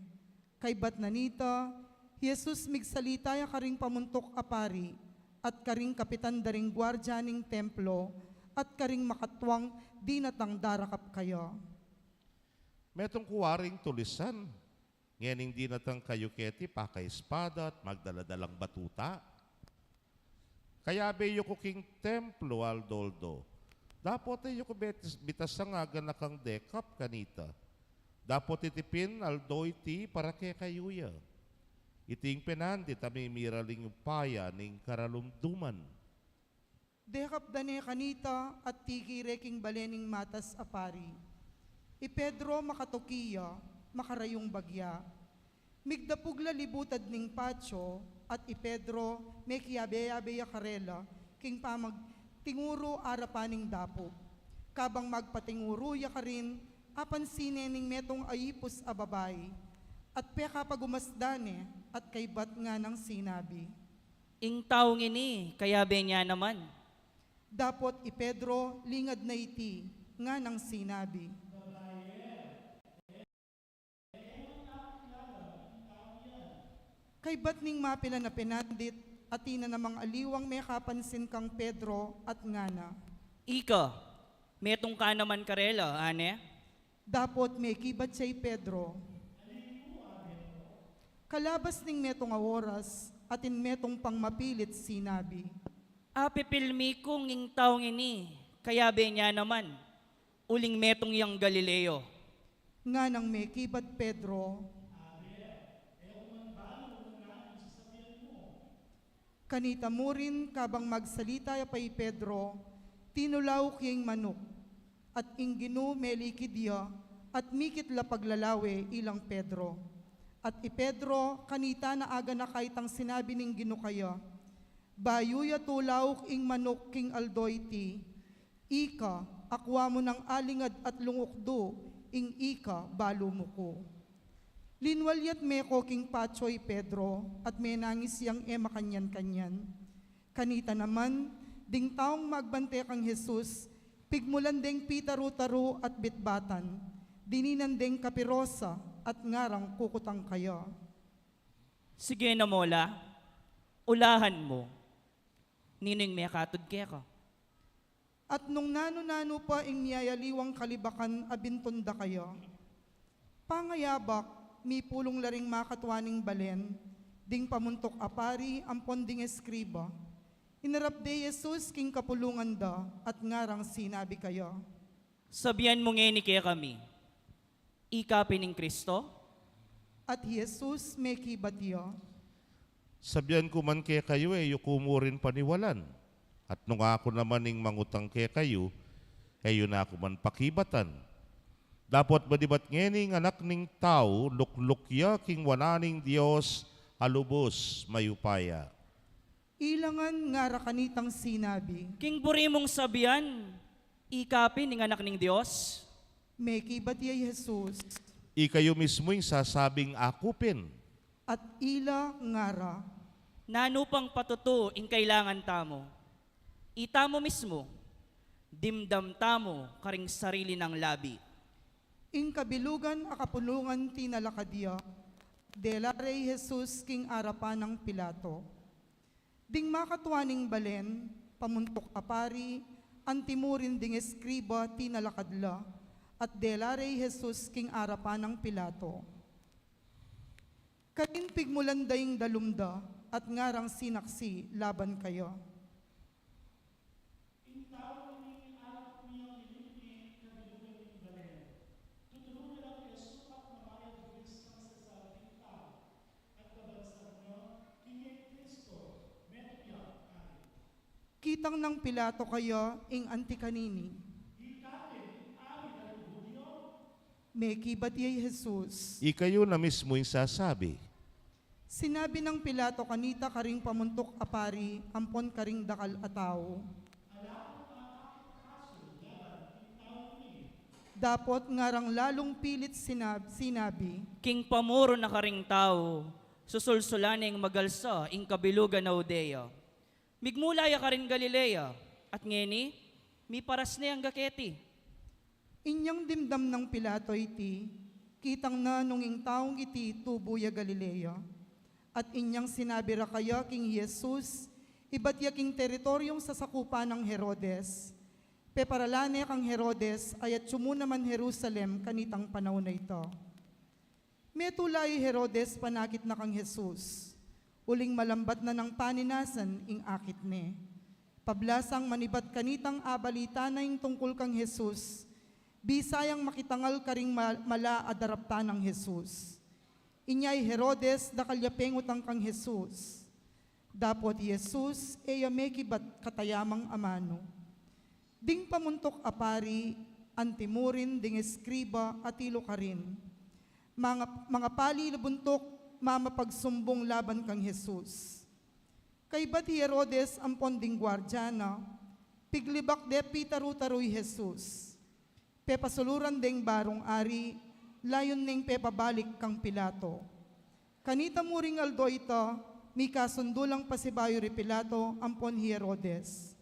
Kay bat nanita, Jesus migsalita ya karing pamuntok apari, at karing kapitan daring gwardya ning templo, at karing makatwang di natang darakap kayo. Metong kuwaring tulisan. Ngayon di natang kayo keti pakay espada at magdaladalang batuta. Kaya beyo ko king templo aldoldo. Dapot ay ko bitas nga ganakang dekap kanita. Dapot itipin aldoyti para kay kayuya. Iting penandi tami miraling upaya ning karalumduman. Dekap dane kanita at tigireking balening matas apari. I Pedro makatokiya, makarayong bagya. Migdapugla libutad ning patso, at i Pedro may kiyabe-yabe karela, king pamag tinguro arapaning dapo. Kabang magpatinguro ya ka rin, apan sinening metong ayipos a babay, at peka pagumasdane, at kay bat nga ng sinabi. Ing taong ini, kaya be niya naman. Dapot i Pedro lingad na iti, nga ng sinabi. Kay bat ning mapila na pinandit, at ina namang aliwang may kapansin kang Pedro at ngana. Ika, metong ka naman karela, ane? Dapot may kibat siya'y Pedro. Kalabas ning metong oras, atin metong pang mapilit sinabi. Apipilmi kong ing taong ini, kaya be niya naman. Uling metong yang Galileo. Nga nang may kibat Pedro. Kanita mo rin kabang magsalita ya pa'y Pedro, tinulaw kiyang manok, at inggino melikidya, at mikit la paglalawe ilang Pedro. At i Pedro, kanita na aga na kaitang sinabi ning gino kaya, bayo ya tulaw ing manok king aldoyti, ika, akwa mo ng alingad at lungokdo, ing ika, balo mo ko. Linwalyat meko king patsoy Pedro, at may nangis yang ema kanyan-kanyan. Kanita naman, ding taong magbante kang Jesus, pigmulan ding pitaru-taru at bitbatan, dininan ding kapirosa at ngarang kukutang kayo. Sige na mola, ulahan mo. Nining may katod kaya ka. At nung nano-nano pa ing niyayaliwang kalibakan abintonda kayo, pangayabak, mi pulong laring makatwaning balen, ding pamuntok apari ang ponding eskriba. Inarap de Jesus king kapulungan da, at ngarang sinabi kayo. Sabihan mo ngeni kaya kami, ikapin ng Kristo? At Jesus may kibatiyo. Sabihan ko man kaya kayo yukumo rin paniwalan. At nung ako naman ning mangutang kaya kayo, yun na ako man pakibatan. Dapat badibat ngening anak ning tao, luklukya king wananing Diyos, alubos mayupaya. Ilangan ngara kanitang sinabi. King buri mong sabihan, ikapin ng anak ng Diyos? May kibatiya Jesus. Ikayo mismo'y sasabing akupin. at ila ngara. Nanupang patuto ing kailangan tamo. Itamo mismo, dimdam tamo karing sarili ng labi. Ing kabilugan akapulungan tinalakadya, dela Rey Jesus king arapan ng Pilato. Ding makatwaning balen, pamuntok apari, antimurin ding eskriba tinalakadla, at dela Rey Jesus king arapan ng Pilato. Kanin pigmulandaying dalumda, at ngarang sinaksi laban kayo. Kitang ng Pilato kayo ing antikanini. May kibatiyay Jesus. Ikayo na mismo yung sasabi. Sinabi ng Pilato kanita karing pamuntok apari, ampon karing dakal ataw. Dapot ngarang lalong pilit sinabi, King pamuro na karing tao, susulsulaning magalsa ing kabilugan na Udea. Migmulaya ka rin Galilea, at ngeni, mi paras na yung gaketi. inyang dimdam ng Pilato iti, kitang na nunging taong iti tubuya Galilea. At inyang sinabi ra kaya king Jesus, ibat ya king teritoryong sasakupan ng Herodes. Peparalane kang Herodes, ayat sumu naman Jerusalem kanitang panahon na ito. Metulay Herodes panakit na kang Jesus. Uling malambat na ng paninasan ing akit ne. Pablasang manibat kanitang abalita na ing tungkol kang Jesus, bisayang makitangal karing mala adarapta ng Jesus. Inyay Herodes dakalyapengot kang Jesus. Dapot Jesus eya mekibat katayamang amano. Ding pamuntok apari, antimurin ding eskriba at ilo karin. Mga pali labuntok mamapagsumbong laban kang Jesus. Kay ba't Herodes ang ponding gwardyana, piglibak de pitaru-taruy Jesus. Pepasuluran ding barong ari, layon ning pepabalik kang Pilato. Kanita muring aldo ito, mi kasundulang pasibayo ri Pilato ampon Herodes.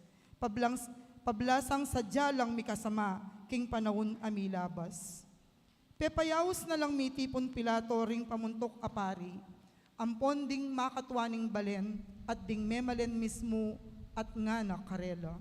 Pablasang sadya lang mi kasama, king panahon amilabas. Pepayawos na lang mitipon Pilato ring pamuntok apari, ampon ding makatwaning balen at ding memalen mismo at nga na karela.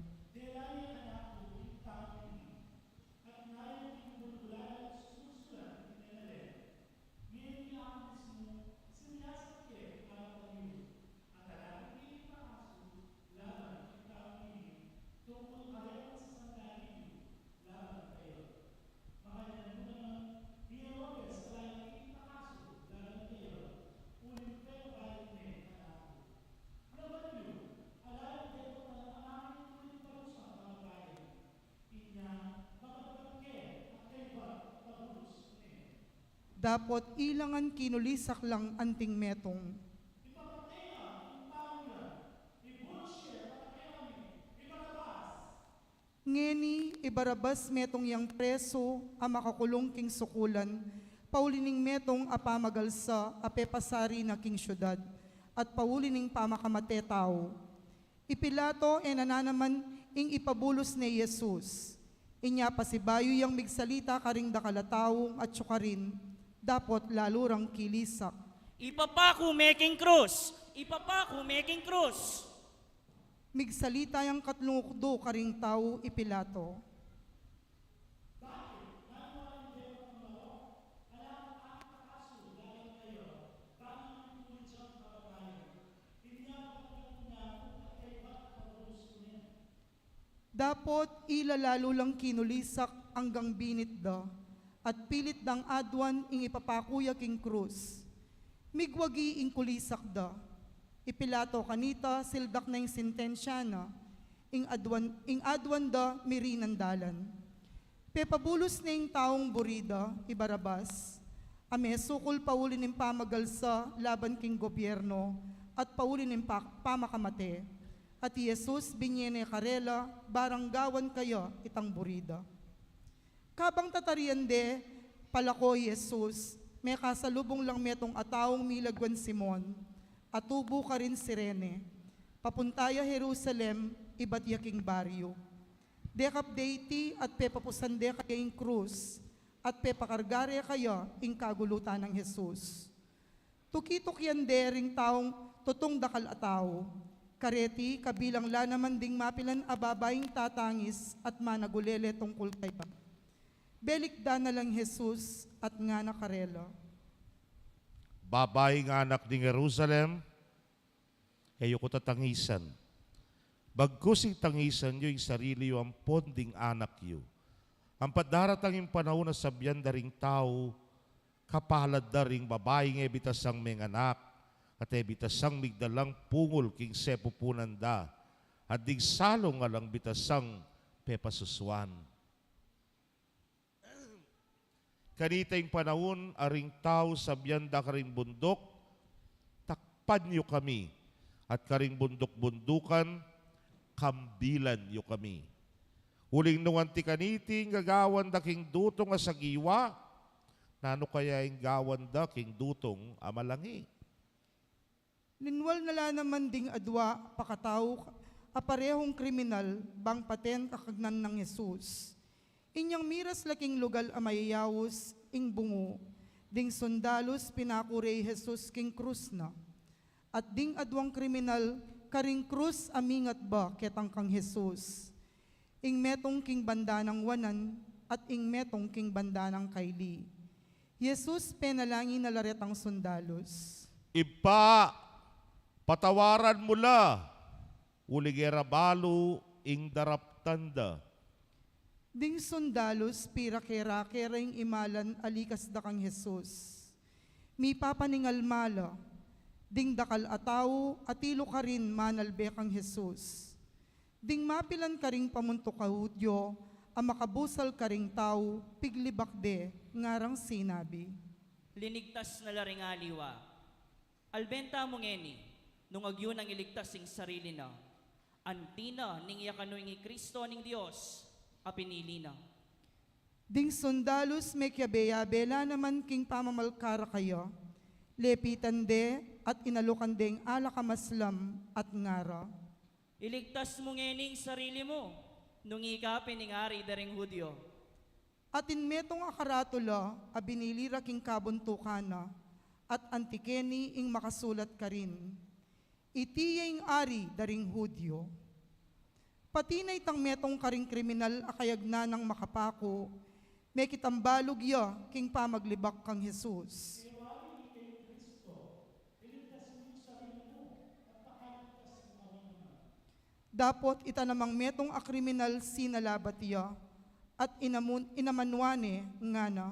Dapot ilangan kinulisak lang anting metong. Ngeni, ibarabas metong yang preso, ang makakulong king sukulan, paulining metong apamagalsa, apepasari na king syudad, at paulining pamakamate tao. Ipilato nananaman ing ipabulos ni Jesus. Inya pasibayo yang migsalita karing dakalataong at syukarin, dapot lalurang kilisak. Ipapako making cross! Ipapako making cross! Migsalita yang katlungukdo karing tao ipilato. Dapot ilalalo lang kinulisak hanggang binit da, at pilit dang adwan ing ipapakuya king krus. Migwagi ing kulisak da, ipilato kanita sildak na ing sentensya na, ing adwan da mirinandalan. Pepabulos na ing taong burida, ibarabas, ame sukul paulin ng pamagalsa laban king gobyerno, at paulin ng pamakamate. At Jesus binyene karela, baranggawan kayo itang burida. Kabang tatarian de, palako Jesus, may kasalubong lang metong ataong milagwan Simon, atubo ka rin Sirene, papuntaya Jerusalem, iba't yaking baryo. Dekap deiti at pepapusande kayong krus, at pepakargare kayo ing kagulutan ng Jesus. Tukitok yan dering taong tutong dakal ataw, kareti kabilang la naman ding mapilan ababaying tatangis at managulele tungkol kayo. Belikda na lang Jesus at nga nakarelo. Babaeng anak ni Jerusalem, kayo ko tatangisan. Bagkusing tangisan nyo yung sarili yung ponding anak yo. Ang padaratang yung panahon na sabyan daring tao, kapalad daring babaeng ebitasang menganak, at ebitasang migdalang pungol king sepupunan da, at dig salong alang bitasang pepasuswan. Kanita yung panahon, aring tao sabyan da karing bundok, takpan nyo kami, at karing bundok-bundukan, kambilan yo kami. Huling nungan ti kaniting gagawan da king dutong asagiwa, nano kaya yung gawan da king dutong amalangi. Linwal nala naman ding adwa pakataw aparehong kriminal bang paten kakagnan ng Jesus. Inyang miras laking lugal amayayawos ing bungo, ding sundalos pinakure Jesus king krus na. At ding adwang kriminal karing krus amingat ba ketang kang Jesus. Ing metong king banda ng wanan at ing metong king banda ng kaili. Jesus penalangin na laretang sundalos. Ipa, patawaran mula, uligera balo ing daraptanda. Ding sundalos pira-kera-kera ing imalan alikas da kang Jesus. Mi papaningal mala, ding dakal ataw atilo ka rin manalbe kang Jesus. Ding mapilan ka ring pamunto ka Hudyo, ang makabusal ka ring tao, piglibakde, ngarang sinabi. Linigtas na laring aliwa. Albenta mo ngeni, nung agyo nang iligtas sing sarili na. Antina ning yakano ing Kristo ning Dios, a pinili na. Ding sundalos may kyabe-yabela naman king pamamalkara kayo, lepitan de at inalukan ding alakamaslam at ngara. Iligtas mo ngening sarili mo, nung ikapin ning ari daring Hudyo. At inmetong akaratula, abinilira king kabuntukana, at antikeni ing makasulat ka rin. Itiyay ing ari daring Hudyo. Patinay tang metong karing kriminal akayagna ng makapako, may kitambalog ya king pamaglibak kang Jesus. Dapot itanamang metong akriminal sinalabat ya, at inamanwane nga na.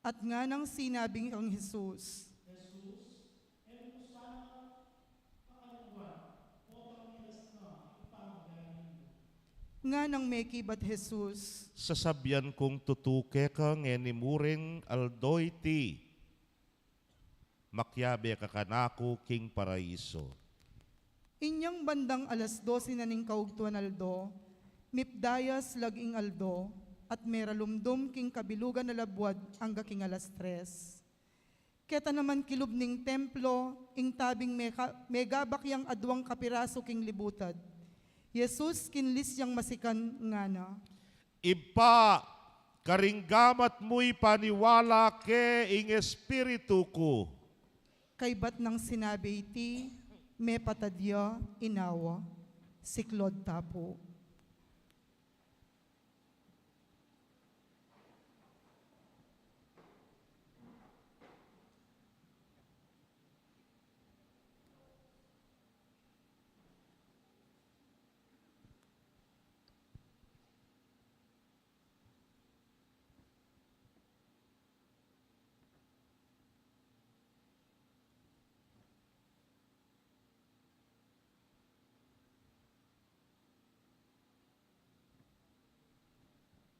At nga nang sinabing ang Jesus, nga nang may kibat Jesus, Sasabyan kong tutuke ka ngenimuring aldoyti, makyabe ka kanako king paraiso. inyang bandang alas 12 na ning kaugtuan aldo, mipdayas laging aldo, at meralumdum king kabilugan na labwad hangga king alas 3. Keta naman kilub ning templo, ing tabing megabakyang adwang kapiraso king libutad. Jesus kinlis yang masikan nga na. Ipa, karinggamat mo'y paniwala ke ing espiritu ko. Kay bat nang sinabi iti, me patadya inawa, siklod tapo.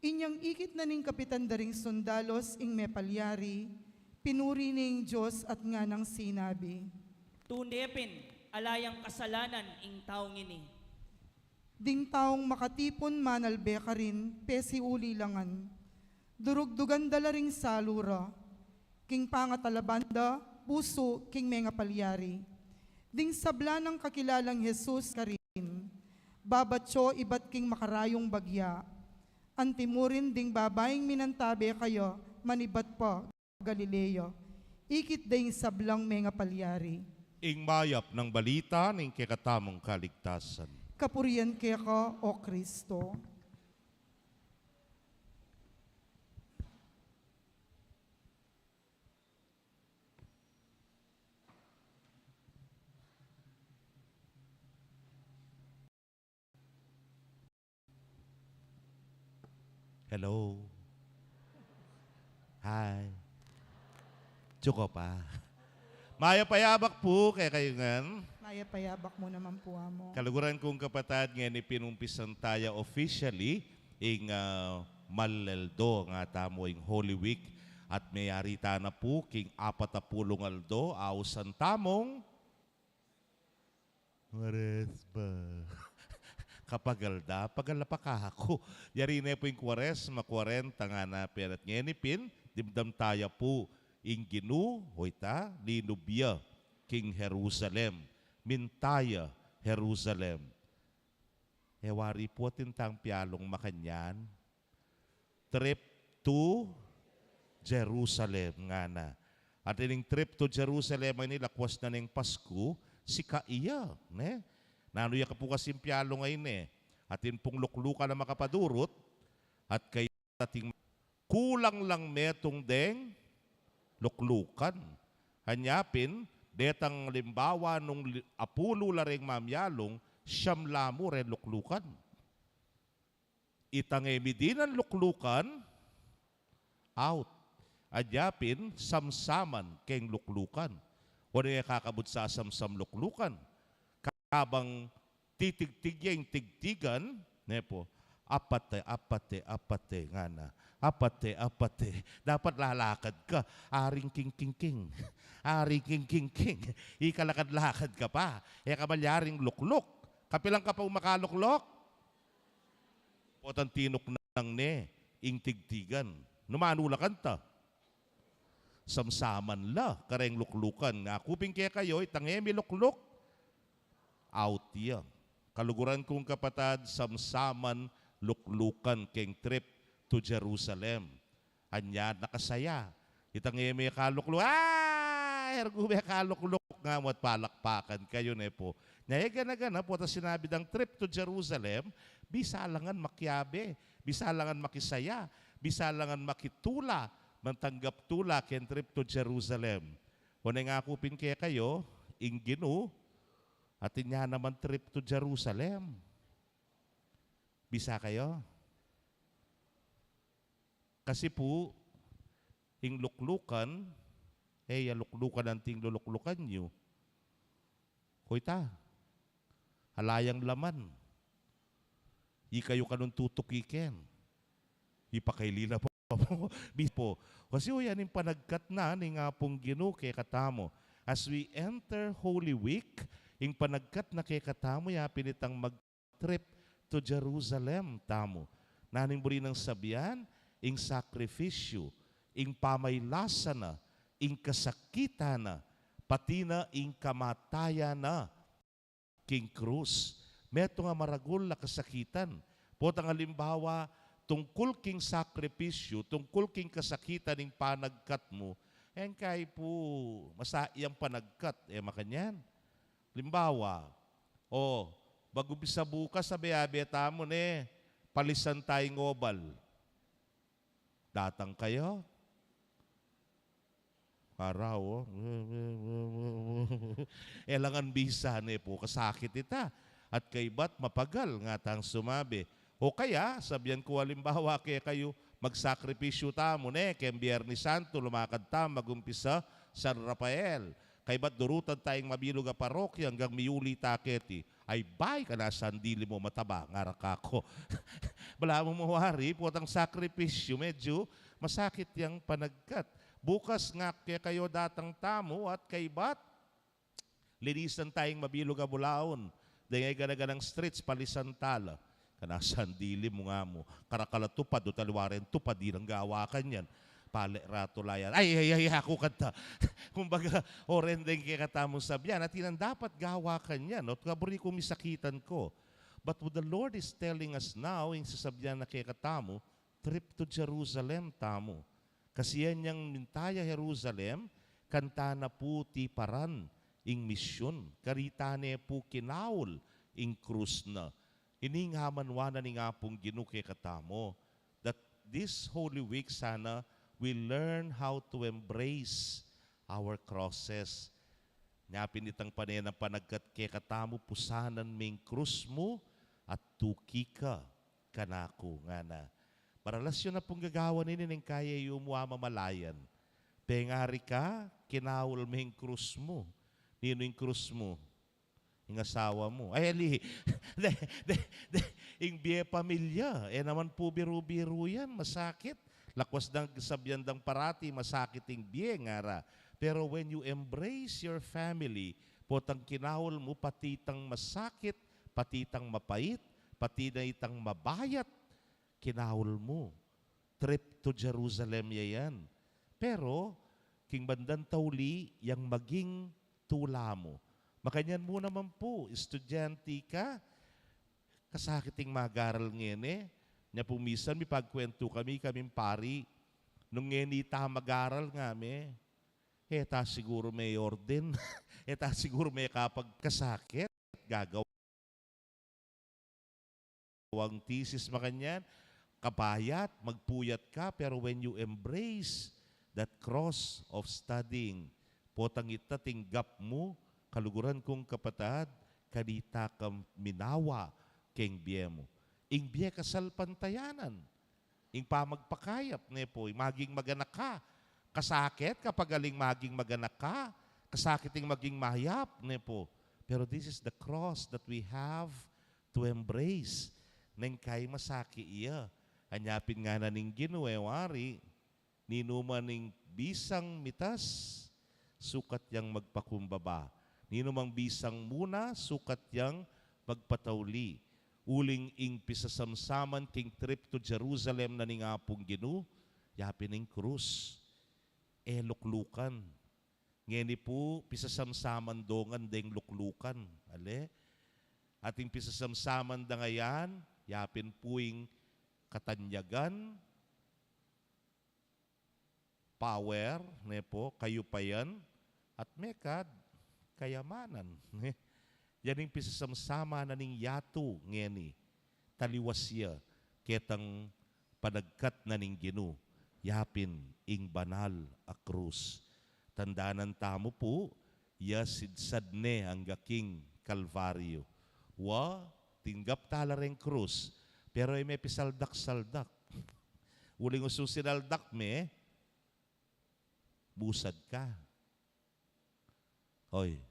Inyang ikit na ning kapitan daring sundalos ing mepalyari, pinuri ning Diyos at nga nang sinabi, Tundepin, alayang kasalanan ing taong ini. ding taong makatipon manalbe ka rin, pesi uli langan. Durugdugan dala ring salura, king pangatalabanda, puso king mga palyari. Ding sabla ng kakilalang Jesus ka rin, babatyo ibat king makarayong bagya. Antimurin ding babaeng minantabe kayo, manibat pa Galileo. Ikit ding sablang mga palyari. Ing mayap ng balita ng kekatamong kaligtasan. Kapurian kaya ka, O Kristo. Hello. Hi. Tsuko pa. Maya payabak po kaya kayo ngan. Maya payabak mo naman po amo. Kaluguran kong kapatad nga ni pinumpisan tayo officially ing Maleldo nga tamo ing Holy Week at mayari ta na po king 40 aldo ausan tamong Mares ba? Kapagalda, pagalapakako. Yari na po yung 40 nga na perat ngenipin, dimdam tayo po ing ginu, hoita, linubya, king Jerusalem, mintaya, Jerusalem. Hewari po tintang pialong makanyan, trip to Jerusalem nga na. At ining trip to Jerusalem ay nilakwas na ng Pasko, si Kaiya, ne? Nanuya ka po kasimpialo ngayon eh. Atin pong luklukan na makapadurot at kayo ating kulang lang metong deng luklukan. Hanyapin, detang limbawa nung apulo laring mamyalong, siyam lamo ren luklukan. Itangemi din ang luklukan, out. Adyapin, samsaman keng luklukan. O na kakabot sa samsam luklukan. Habang titigtigyan tigtigan, nepo, apate, nga na. Apate. Dapat lalakad ka. Aring king. Aring king. Ikalakad-lakad ka pa. E kamalyaring lukluk. Kapilang ka pa umakaluklok? Potan tinok nang ne, ing tigtigan. Numanulakan ta. Samsaman la, kareng luklukan. Nga kuping kaya kayo, itangemi lukluk. Out yan. Kaluguran kong kapatad, samsaman, luklukan, keng trip to Jerusalem. Anya, nakasaya. Itang may kalukluk. Ergume kalukluk nga mo't palakpakan kayo ne po. Nayaganagan po, tas sinabi ng trip to Jerusalem, bisalangan makyabe, bisalangan makisaya, bisalangan makitula, mantanggap tula, ken trip to Jerusalem. Kung nga kupin kaya kayo, inginu, atin niya naman trip to Jerusalem. Bisa kayo? Kasi po, ing luklukan, luklukan ang ting luluklukan nyo. Hoy ta, halayang laman. Di kayo kanong tutukiken. Ipakailila po. Bispo. Kasi yan yung panagkat na ni nga pong ginu kay katamo. As we enter Holy Week, ing panagkat na kay katamo ya pinitang mag-trip to Jerusalem tamo. Naning buri ng sabihan, ing sakrifisyo, ing pamaylasa na, ing kasakita na, pati na ing kamataya na, king krus. Meto nga maragul na kasakitan. Potang halimbawa, tungkol king sakripisyo, tungkol king kasakitan ing panagkat mo, kay po masaiyang panagkat, makanyan. Limbawa, bago bisa bukas sa biyabeta mo ne, palisan tayong ngobal. Datang kayo. Araw, elangan bisa ne po, kasakit ita. At kay ba't mapagal nga tang sumabi. O kaya, sabihan ko halimbawa kaya kayo, magsakripisyo tamo ne, kaya Biyernes Santo, lumakad ta, magumpisa San Rafael. Kay ba't durutan tayong mabilog a parokya hanggang Miyuli Taketi. ay bay ka na sandili mo mataba, ngarak ako. Bala mo mawari, potang sakripisyo, medyo masakit yang panagkat. Bukas nga kaya kayo datang tamo at kay bat, linisan tayong mabilog a bulaon. Dahil ganaganang streets, palisan tala. Kanasan dili mo nga mo. Karakala tupad o taliwaren tupad, di nang gawa ka niyan. Pale rato layan. Ay, ako kanta. Kumbaga, orendeng kaya katamong sabyan. At yan dapat gawa ka niyan. At kaburi ko misakitan ko. But what the Lord is telling us now, yung sasabyan na kaya katamo, trip to Jerusalem tamo. Kasi yan yung mintaya Jerusalem, kanta na po ti paran ing misyon. Karitane po kinaul ing krus na. Ining hamanwana ni nga pong ginuke katamo. That this Holy Week sana we learn how to embrace our crosses. Nyapin itang panenang panagkat ke katamo pusanan ming krus mo at tuki ka kanako nga na. Maralasyon na pong gagawa nini ng kaya yung mamalayan. Pengari ka, kinaul ming krus mo. Nino yung krus mo? Yung asawa mo. Ay, ali. Yung biye pamilya. Naman po biru-biru yan. Masakit. Lakwas ng sabyan ng parati, masakit yung biye ngara. Pero when you embrace your family, potang kinahol mo, patitang masakit, patitang mapait, patitang mabayat, kinahol mo. Trip to Jerusalem yan. Pero, king bandan tauli, yang maging tula mo. Makanyan mo naman po, estudyante ka, kasakiting magaral ngene, nya pumisan, may pagkwento kaming pari, nung ngeni ta magaral nga me, ta siguro may orden, ta siguro may kapag kasakit, gagawang thesis makanyan, kabayat, magpuyat ka, pero when you embrace that cross of studying, potang itating gap mo, kaluguran kong kapatad, kanita kang minawa keng biye mo. Ing biye kasal pantayanan. Ing pamagpakayap, nepo, maging maganak ka. Kasakit kapag aling maging maganak ka. Kasakiting maging mahayap, nepo. Pero this is the cross that we have to embrace. Nang kay masaki iya. Anyapin nga na ning ginuewari, ninuman ning bisang mitas, sukat yang magpakumbaba. Ninumang bisang muna, sukat yang magpatauli. Uling ing pisasamsaman king trip to Jerusalem na ning apong ginu, yapin ning krus. Luklukan. Ngeni po, pisasamsaman dongan deng luklukan. Ale? Ating pisasamsaman da ngayan, yapin po ing katanyagan, power, nepo, kayo pa yan, at mekad, kayamanan. Yan yung pisasamsama na ning yato ngeni. Taliwasya, ketang panagkat na ning ginu. Yapin, ing banal a krus. Tandaanan tamo po, yasidsad ne ang gaking kalvaryo. Wa, tinggap tala rin krus, pero may pisaldak-saldak. Uling ususinaldak me, busad ka. Hoy,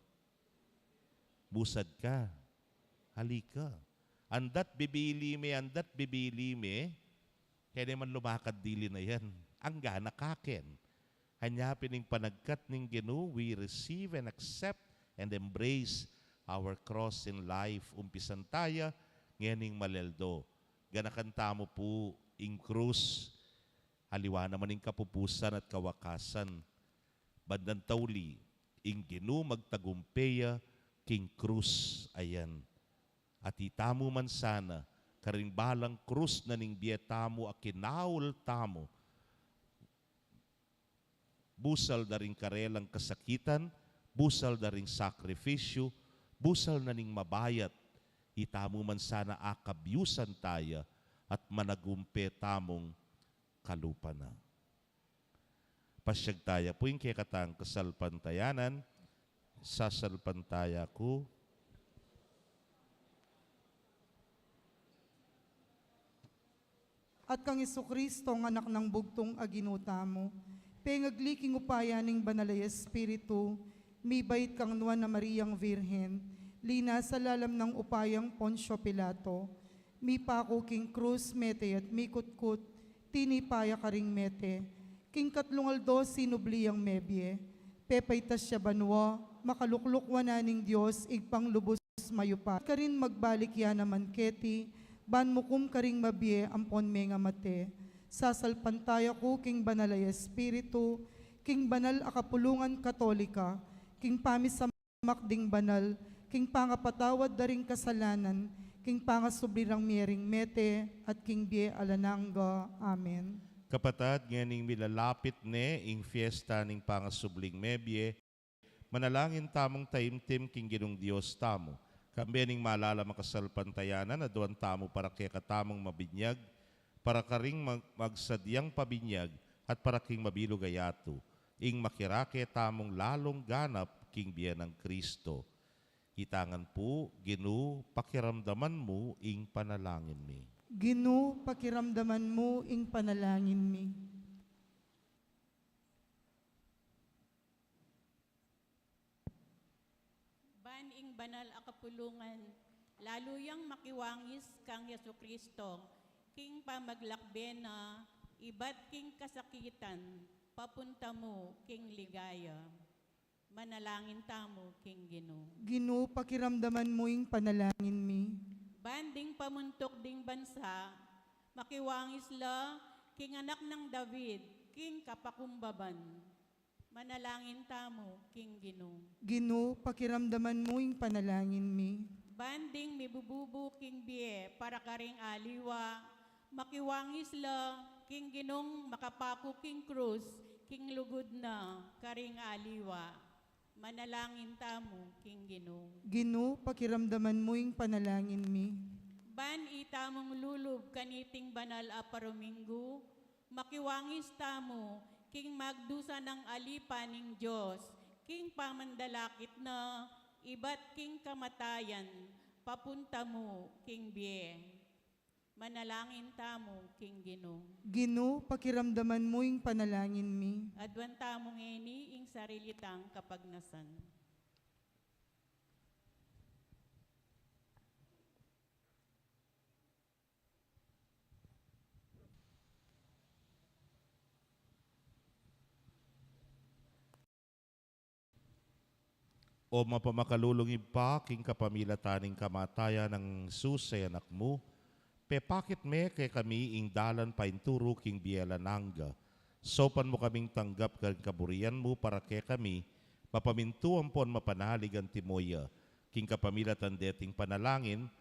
busad ka. Halika. Andat bibili me, kaya naman lumakad dili na yan. Ang gana kaken. Hanyapin ng panagkat ng ginu, we receive and accept and embrace our cross in life. Umpisan tayo, ngayon maleldo. Ganakanta mo po, ing krus, haliwa naman ng kapupusan at kawakasan. Bandang tauli, ing ginu magtagumpeya, king krus ayan. At itamo man sana, karing balang krus na ning bietamo a kinaul tamo. Busal na ring karelang kasakitan, busal na ring sakrifisyo, busal na ning mabayat. Itamo man sana akabyusan taya at managumpe tamong kalupa na. Pasyag taya po yung kekatang kasalpantayanan, sasalpantaya ko. At kang Isukristo ang anak ng bugtong aginuta mo, pengagliking upaya ning banalay Espiritu, mibait kang nuwan na Mariyang Virhen, lina sa lalam ng upayang Ponsyo Pilato, mi pako king krus mete at mi kutkut, tinipaya karing mete, king katlungaldo sinubliyang mebye, pepaytas siya banwa, makaluklukwa na ning Diyos, igpang lubos mayupa. Karin magbalik ya naman keti, ban mukum karing mabye ampon menga mate, sasalpantaya ko king banalay espiritu, king banal akapulungan katolika, king pamis sa makding banal, king pangapatawad daring kasalanan, king pangasubrirang miering mete, at king bie alanangga. Amen. Kapatad, nganing milalapit ne, ing fiesta ning pangasubling mebye, manalangin tamong taimtim king ginong Diyos tamo. Kambi ning malala makasalpantayanan, aduan tamo para kaya katamong mabinyag, para karing magsadyang pabinyag, at para king mabilugayato. Ing makirake tamong lalong ganap king biyan ng Kristo. Itangan po, Ginu, pakiramdaman mo ing panalangin mi. Ginu, pakiramdaman mo ing panalangin mi. Ban ing banal akapulungan, laluyang makiwangis kang Yesu Kristo, king pamaglakbe na, iba't king kasakitan, papunta mo king ligaya. Manalangin tamo king Gino. Ginu, pakiramdaman mo ing panalangin mi. Banding pamuntok ding bansa, makiwangis la, king anak ng David, king kapakumbaban. Manalangin tamo king Gino. Ginu, pakiramdaman mo ing panalangin mi. Banding mibububu king bie, para karing aliwa, makiwangis la, king Ginong makapako king krus, king lugod na, karing aliwa. Manalangin tamo king Gino. Ginu, pakiramdaman mo ing panalangin mi. Ban itamong lulub kaniting banal a paromingo, makiwangis tamo, king magdusa ng alipa ning Diyos, king pamandalakit na, iba't king kamatayan, papunta mo king bie. Manalangin tamo king Gino. Ginu, pakiramdaman mo ing panalangin mi. Adwan tamong eni ing sarilitang kapagnasan. O mapamakalulungib pa, king kapamilataning kamatayan ng susay anak mo, pepakit me kay kami ing dalan painturo king bielanangga. Sopan mo kaming tanggap kang kaburian mo para kay kami, mapamintuan pon mapanalig ang timoya, king kapamilatan deting panalangin,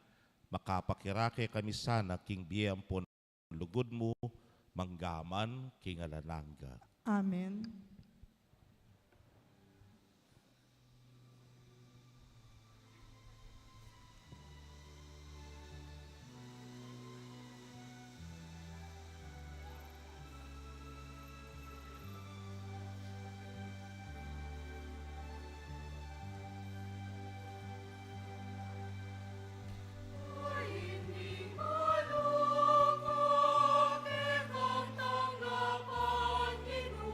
makapakirake kami sana king biyam pon lugod mo, manggaman king alanangga. Amen. Tanggapan Ginu,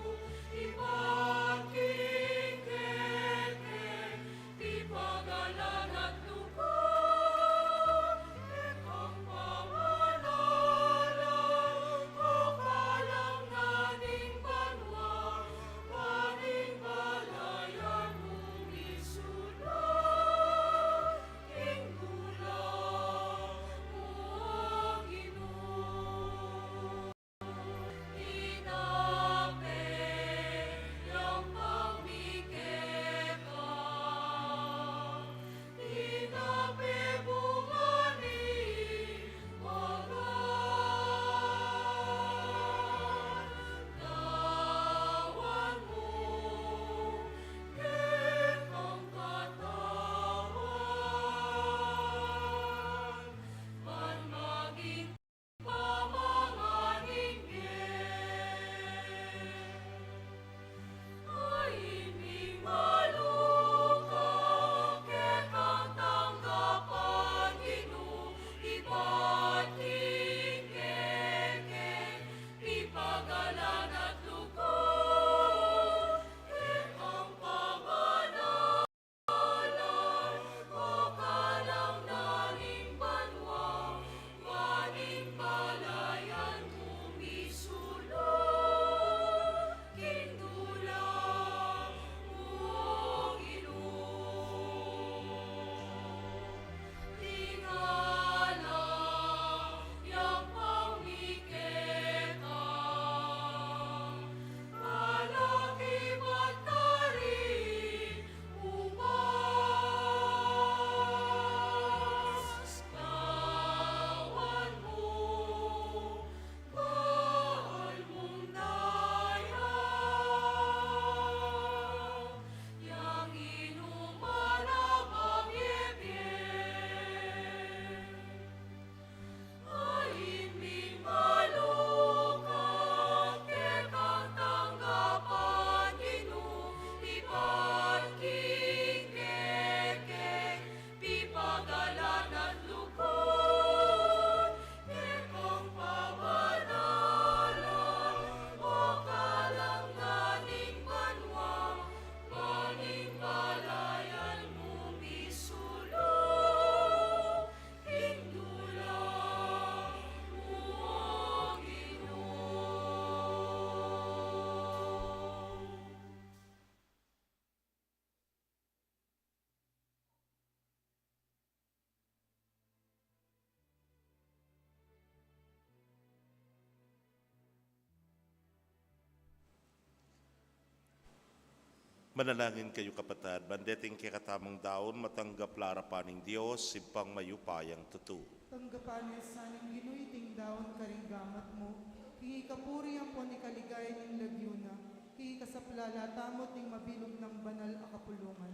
Manalangin kayo kapatid, bandeting kikatamang daon, matanggap larapaning Diyos, simpang mayupayang tutu. Tanggapan sa ning ginuiting daon karing gamat mo, hingi kapuri ang po ni kaligay ning lagyuna, hingi kasaplala tamot ning mabilog ng banal a kapulungan.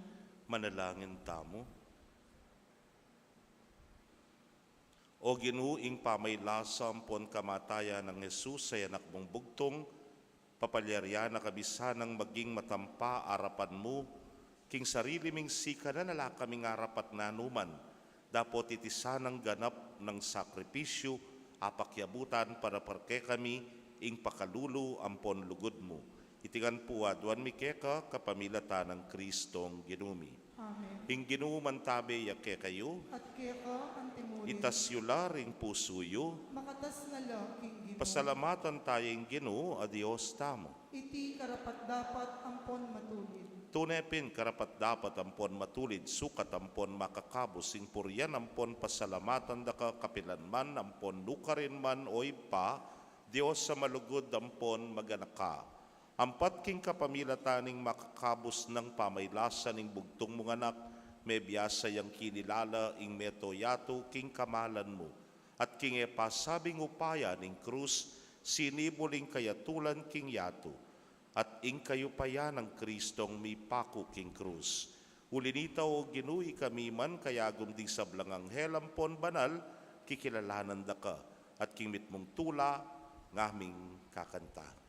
Manalangin tamo. O ginuing pamaylasam pon kamatayan ng Jesus sa anak mong bugtong, papalyarya na kabisanang maging matampa arapan mo, king sarili ming sika na nala kaming arapat na numan, dapot itisan ang ganap ng sakripisyo, apakyabutan para parke kami, ing pakalulu ampon lugod mo. Itigan po adwan mi keka kapamilatan ng Kristong ginumi. Amen. Ing ginuman tabe yake kayo, At kaya ka ang timurin, itasyula ring pusuyo, makatas na laking Ginoo. pasalamatan tayong Ginoo a Dios tamo. Iti karapat dapat ampon matulid. Tunepin karapat dapat ampon matulid, sukat ampon makakabos, sing puryan ampon pasalamatan da ka kapilanman, ampon lukarin man oy pa, Dios sa malugod ampon maganaka. Ampat king kapamilataning makakabos ng pamaylasan ning bugtong mong anak, may biyasa yang kinilala ing metoyato king kamalan mo. At king epasabing upaya ning krus, sinibuling kayatulan king yato. At ing kayo paya ng Kristong mi pako king krus. Ulinita o ginui kami man kayagom di sablang anghel ampon banal, kikilalanan da ka. At king mitmong tula, ngaming kakanta.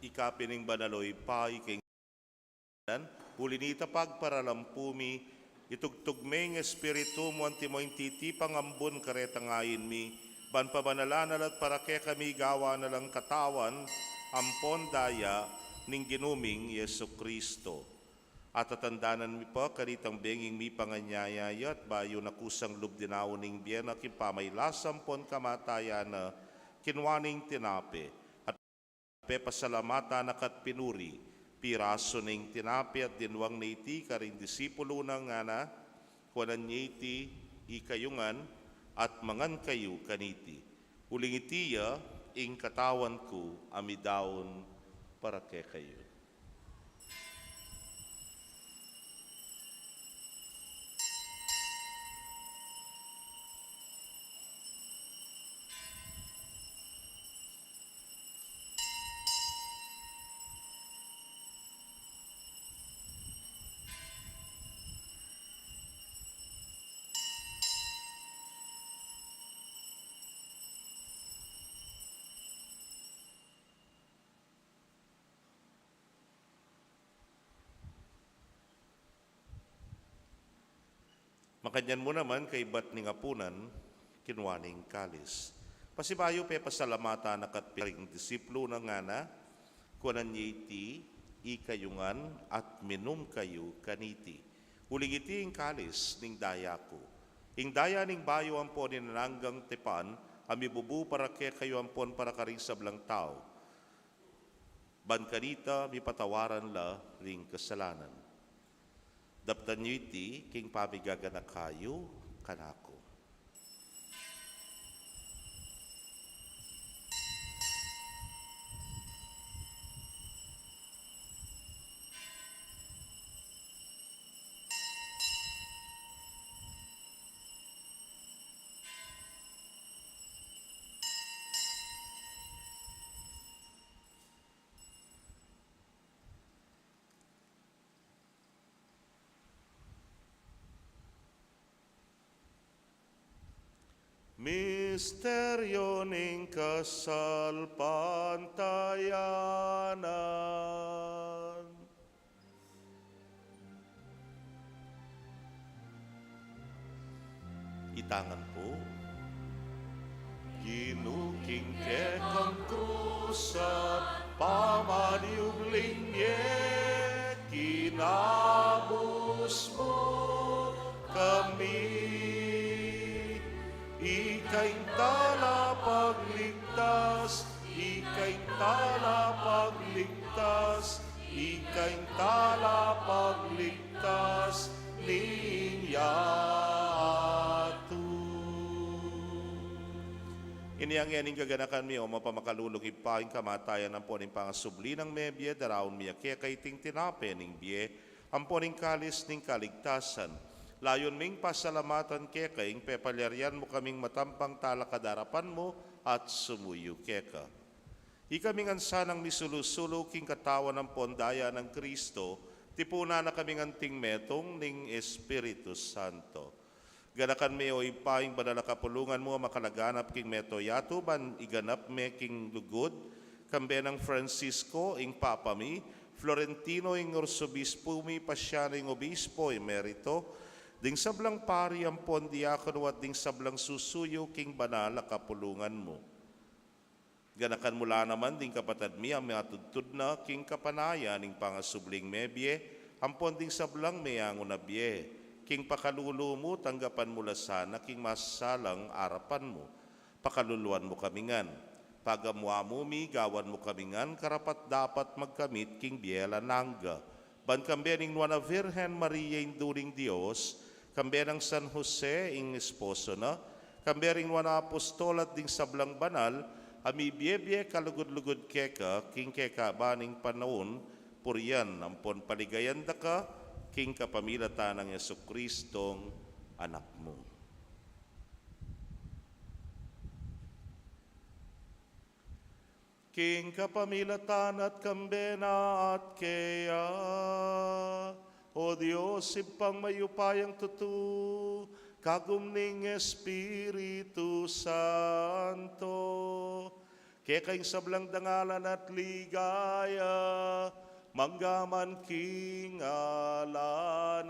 Ikapining banaloy pa iking ulinita pagparalampumi, itugtugmeng espiritu mo anti mo intiti pangambon karetangayin mi, ban pabanalanan at para ke kami gawa na lang katawan, ampon daya ning ginuming Yesu Kristo. At tatandanan mi pa karitang benging mi panganyayaya at bayo na kusang lubdinaw ning biyena kipamaylasam pon kamatayan na kinwaning tinape. Pasalamatan nakat pinuri, piraso ning tinapi at dinwang na iti karing disipulo ng ngana, kuanan niya iti ikayungan at mangan kayo kaniti. Uling itiya, ing katawan ko, amidaon para ke kayo. Makanyan mo naman kay bat ning apunan, kinwaning kalis. Pasibayo pe pasalamata nakat piring disiplo ng ngana, kuanan niya iti, ikayungan at minum kayo kaniti. Uling iti ing kalis ning daya ko. Ing daya ning bayo ampon ninananggang tepan, amibubu para ke kayo ampon para karing sablang tao. Ban kanita, mi patawaran la ring kasalanan. Daptan niyo iti, king pamigagana kayo, kanako. Misteryo ning kasalpantayanan. Itangan po. Ginuking kekang krusan, pamaniubling niya, kinabus mo kami. Ika'y tala pagligtas, ika'y tala pagligtas, ika'y tala pagligtas, ninyatu. Iniyang yaning gaganakan mi o mapamakалулog ipaing kamatayan ang poning pangasubli ng mebye, daraon miya kaya kay ting tinape ning biye, ang poning kalis ning kaligtasan. Layon ming pasalamatan keka, ing pepalyaryan mo kaming matampang talakadarapan mo at sumuyo keka. Ikaming ansanang misulusulo king katawan ng pondaya ng Kristo, tipuna na kaming anting metong ning Espiritu Santo. Ganakan me o ipaing banal kapulungan mo makalaganap king meto yato ban iganap me king lugod, kambe ng Francisco ing Papa mi, Florentino ing Orsobispo mi, Pasiano ing Obispo emerito, ding sablang pari ang pondiakono at ding sablang susuyo king banal kapulungan mo. Ganakan mula naman ding kapatad mi ang matudtud na king kapanaya ning pangasubling mebye, ang ponding sablang mayango na biye. King pakalulu mo, tanggapan mo sana, king masalang arapan mo. Pakaluluan mo kamingan. Pagamwa mo mi, gawan mo kamingan, karapat dapat magkamit king biela nangga. Ban kambe ning Nuana Virgen Maria induring Dios, kambe ng San Jose ing esposo na, kambe ring Nuana Apostol at ding sablang banal, ami biye kalugod-lugod keka, king keka baning panahon, puriyan ampon paligayan da ka, king kapamilatan ng Yesukristong anak mo. King kapamilatan at kambena at kaya, o Diyos, ipang mayupayang tutu, kagumning Espiritu Santo, kaya kayong sablang dangalan at ligaya, manggaman king alanangga.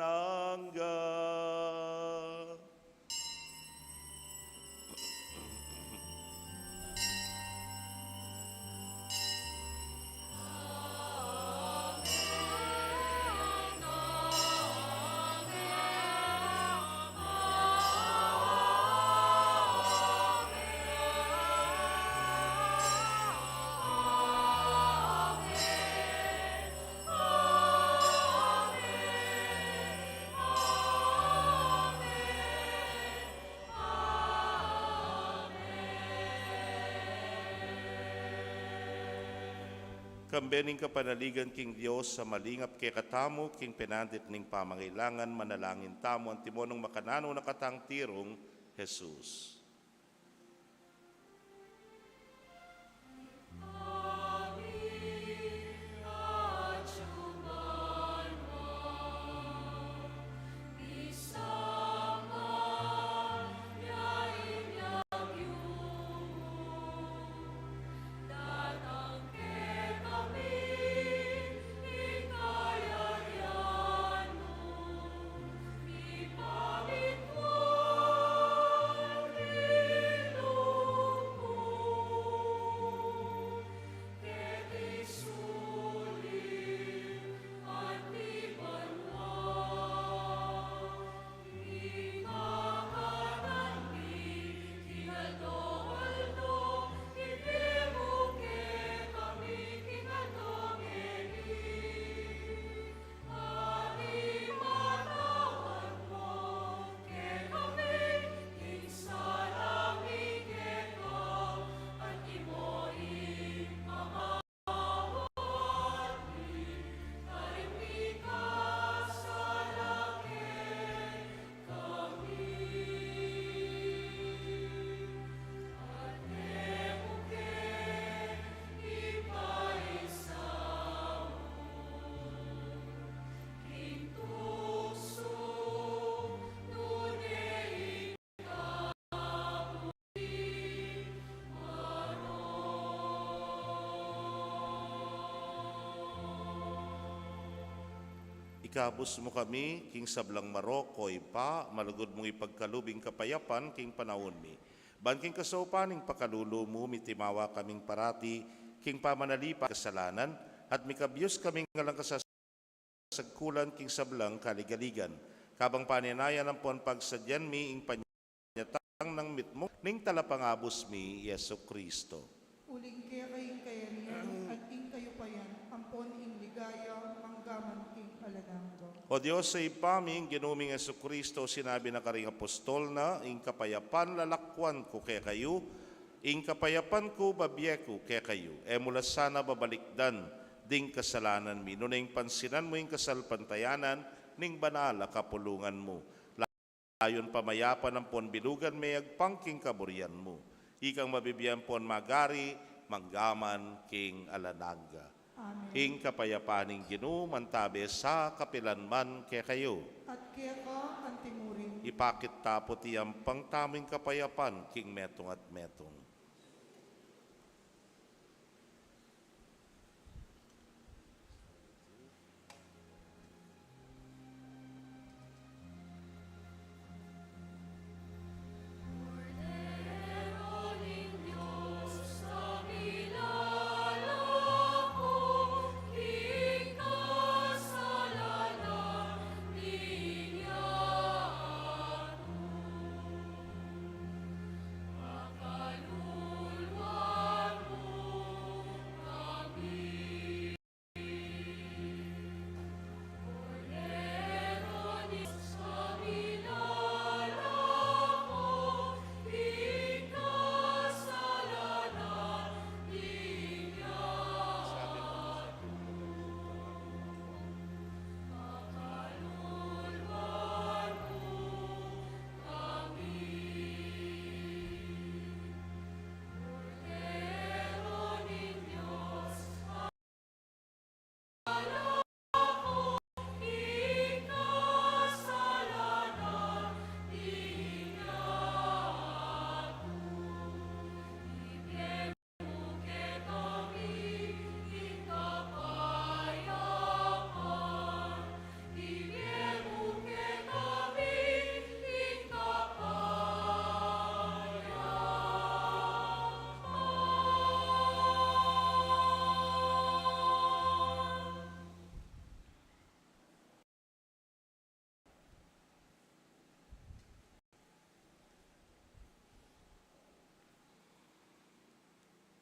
Kambening kapanaligan king Dios sa malingap kay katamo king penandit ning pamangailangan manalangin tamo ang timonong makanano nakatang tirong Jesus. Ikabus mo kami, king sablang Marokoy pa, malugod mong ipagkalubing kapayapan, king panahon mi. Ban king kasopaning pakalulo mo, mitimawa kaming parati, king pamanalipa kasalanan, at mikabiyos kaming ngalang kasasagkulan, king sablang kaligaligan. Kabang paninayan ang pon pagsadyan mi, ing panyatang ng mitmo, ning talapangabos mi, Yeso Kristo. Uling kaya kayong kayarihan at ing kayo pa yan, ampon ing ligaya, manggaman king alananggo. O Diyos sa ipaming, ginuming Yeso Kristo, sinabi na karing apostol na, ing kapayapan lalakwan ko kaya kayo, ing kapayapan ko babye ko kaya kayo, mula sana babalikdan, ding kasalanan mi, nunay pansinan mo ing kasalpantayanan, ning banal kapulungan mo. Layon pamayapan ang pon bilugan may agpangking kaburian mo. Ikang mabibiyan pon magari, manggaman king alananga. Amen. Ing kapayapaning Ginoo mantabe sa kapilanman kay kayo. At kaya ka antimurin. Ipakit tapot iyang pangtaming kapayapan king metong at metong.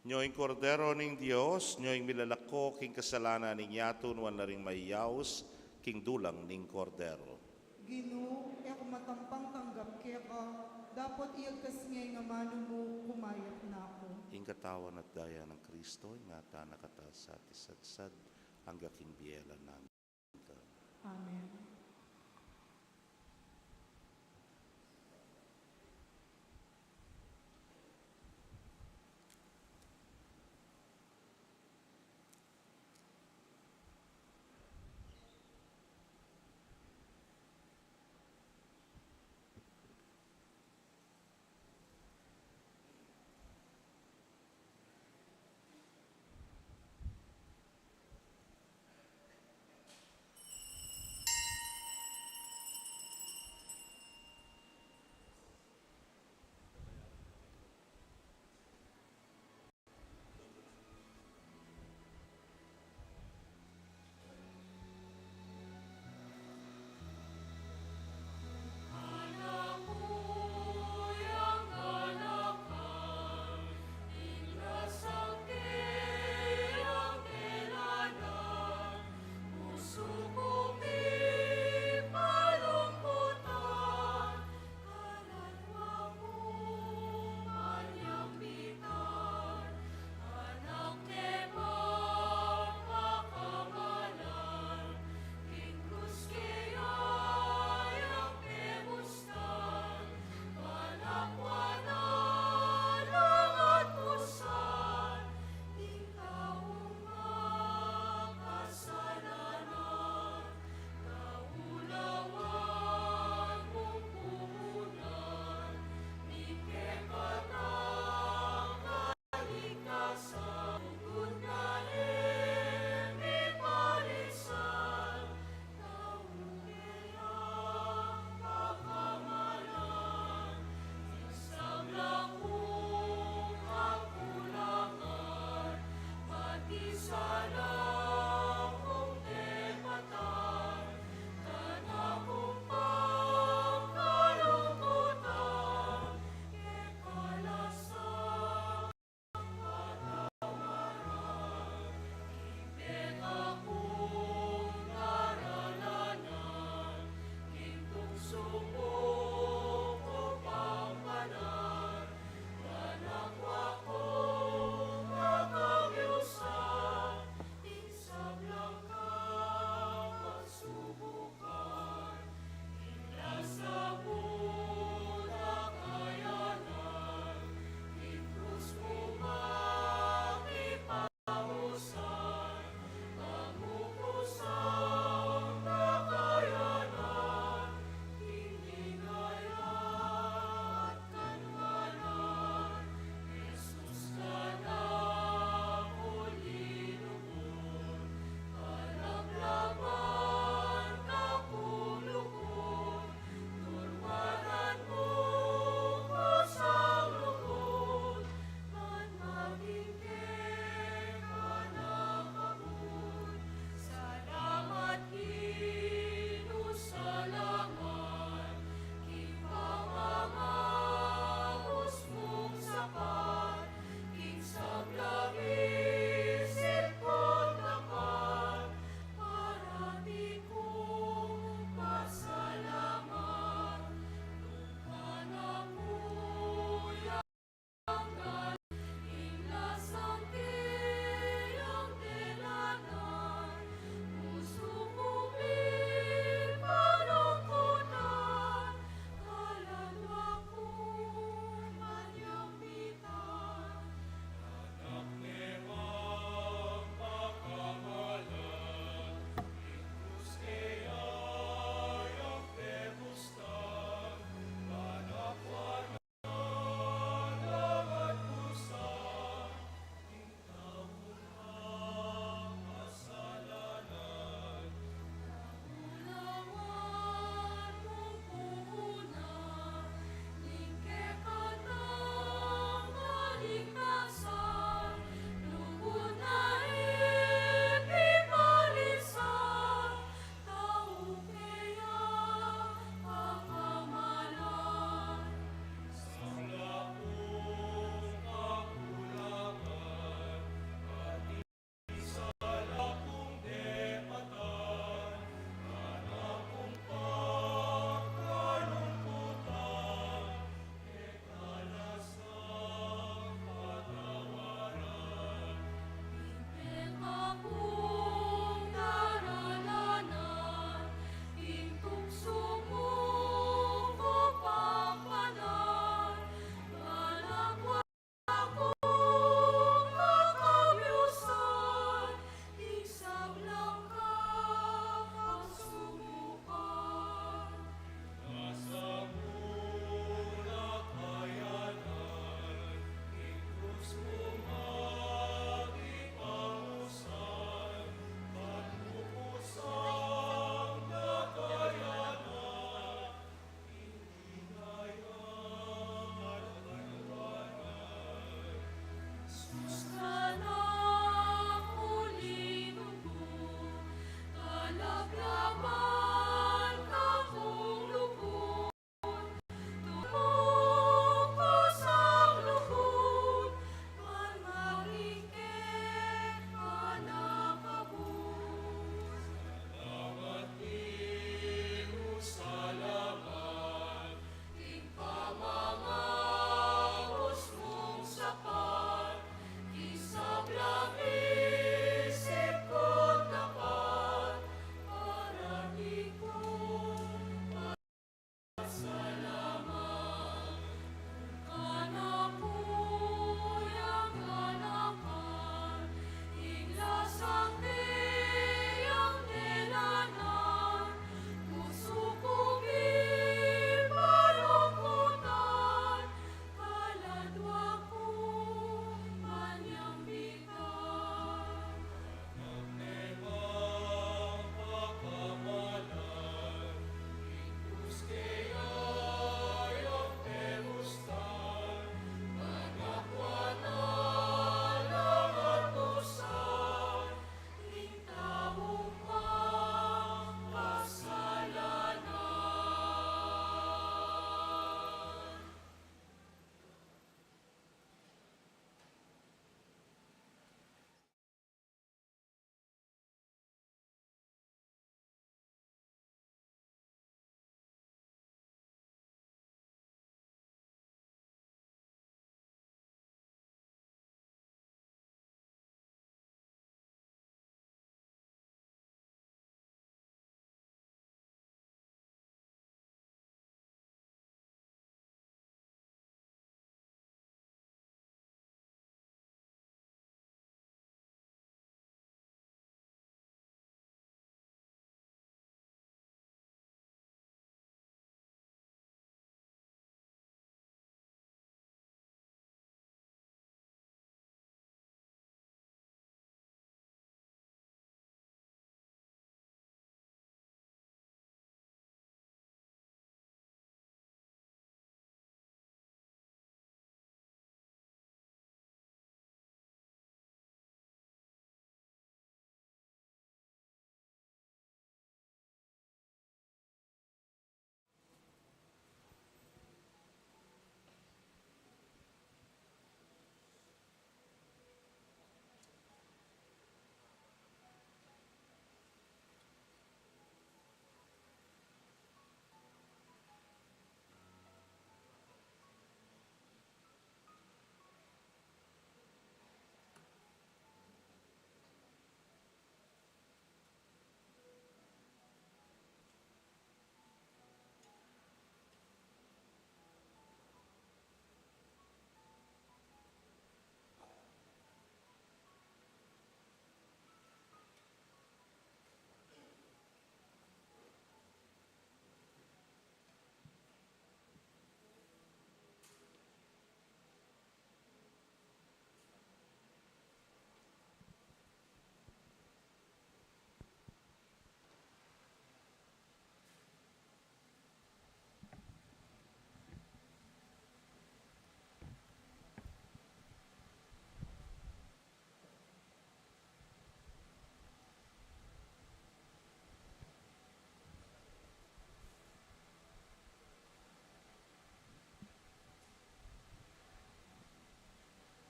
Nyoing kordero ning Dios, nyoing milalako king kasalanan ning yaton wan laring mayaos king dulang ning kordero. Ginoo, ako matampang tanggap kaya ka, dapat iagkas ngay nga mano mo, kumayat na ako. Ing katawan at daya ng Kristo, ingata nakata sa tisadsad, hangga king biyela namin. Amen.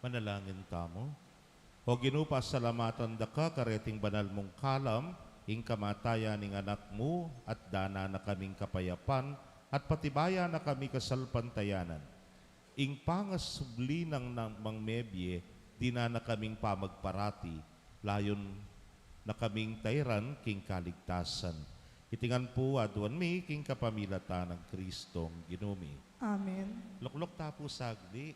Manalangin tamo. O ginupa salamatan da ka, kareting banal mong kalam, ing kamatayan ning anak mo, at dana na kaming kapayapan, at patibaya na kami kasalpantayanan. Ing pangasubli ng mangmebye, di na kaming pamagparati, layon na kaming tayran king kaligtasan. Itingan po aduan mi king kapamilatan ng Kristong ginumi. Amen. Luklok tapo sagli.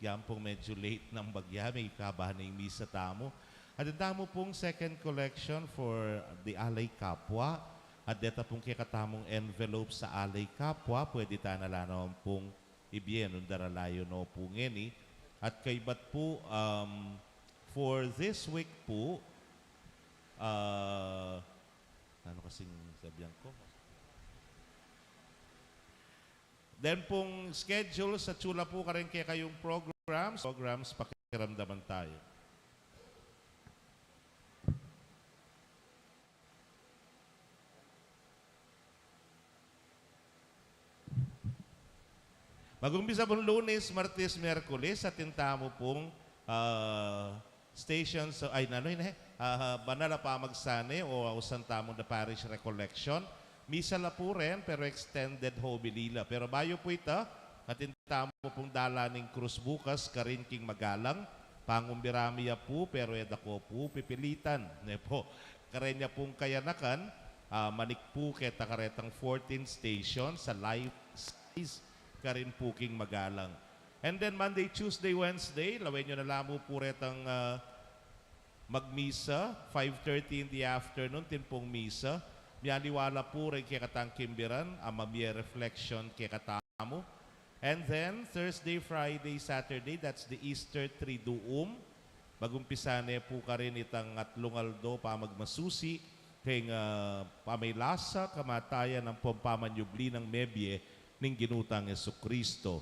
Yan pong medyo late ng bagya, may kabahan ng misa tamo. At ang damo pong second collection for the Alay Kapwa. At deta pong kikatamong envelope sa Alay Kapwa, pwede tanalanon pong ibyen, daralayo no po ngeni. At kay bat po, for this week po, ano kasing sabihan ko? Then pong schedule sa tsula po ka rin kaya kayong programs, pakiramdaman tayo. Mag-umpisa pong Lunes, Martes, Miyerkules at tintamo pong stations, Banala Pamagsane o Usan Tamong the Parish Recollection. Misa la po rin, pero extended homilila. Pero bayo po ito, at tintamo pong dalaning krus bukas, karin king magalang, pangumbiramiya po, pero edako po, pipilitan. Ne po, karenya pong kayanakan, manik po keta karetang 14 station sa life size, karin po king magalang. And then Monday, Tuesday, Wednesday, lawen nyo na lamo po retang magmisa, 5:30 in the afternoon, tinpong misa. Miyaliwala po rin kaya katang kimbiran, amamye reflection kaya katamo. And then, Thursday, Friday, Saturday, that's the Easter Triduum. Magumpisane po ka rin itang atlungaldo pa magmasusi, kaya pamaylasa, kamatayan ng pampamanyubli ng mebye ning ginutang Jesucristo.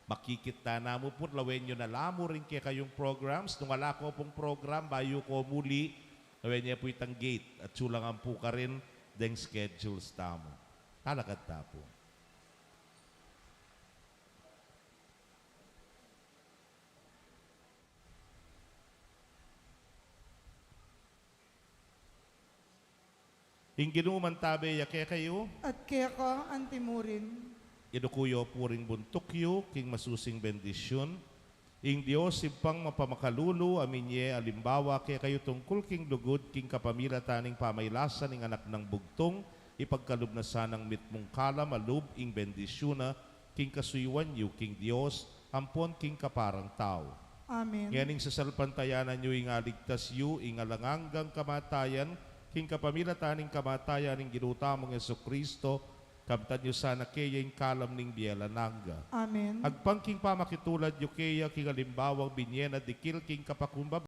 Makikita na mo po, lawen nyo na lamo rin kaya kayong programs. Nung wala ko pong program, bayo ko muli, lawen niya po itang gate at sulangan po ka rin deng schedules tamo. Talakad tapo. Ing ginuman tabe yake kayo, At kaya ka antimurin. inukuyo po ring buntukyo, king masusing bendisyon. Ing Diyos impang mapamakalulu, aminye alimbawa, kaya kayo tungkol king lugod, king kapamila taning pamaylasan ng anak ng bugtong, ipagkalub na sanang mitmong kalam, alub, ing bendisyuna, king kasuywan yu, king Diyos, ampon king kaparang tao. Amen. Nganing sa salpantayanan nyo, ing aligtas yu, ing alanganggang kamatayan, king kapamila taning kamatayan, ing ginutamong Jesucristo, kamtan nyo sana kaya yung kalam ning bielananga. Amen. Agpangking pamakitulad yu kaya king alimbawang binyena dikil king kapakumbaba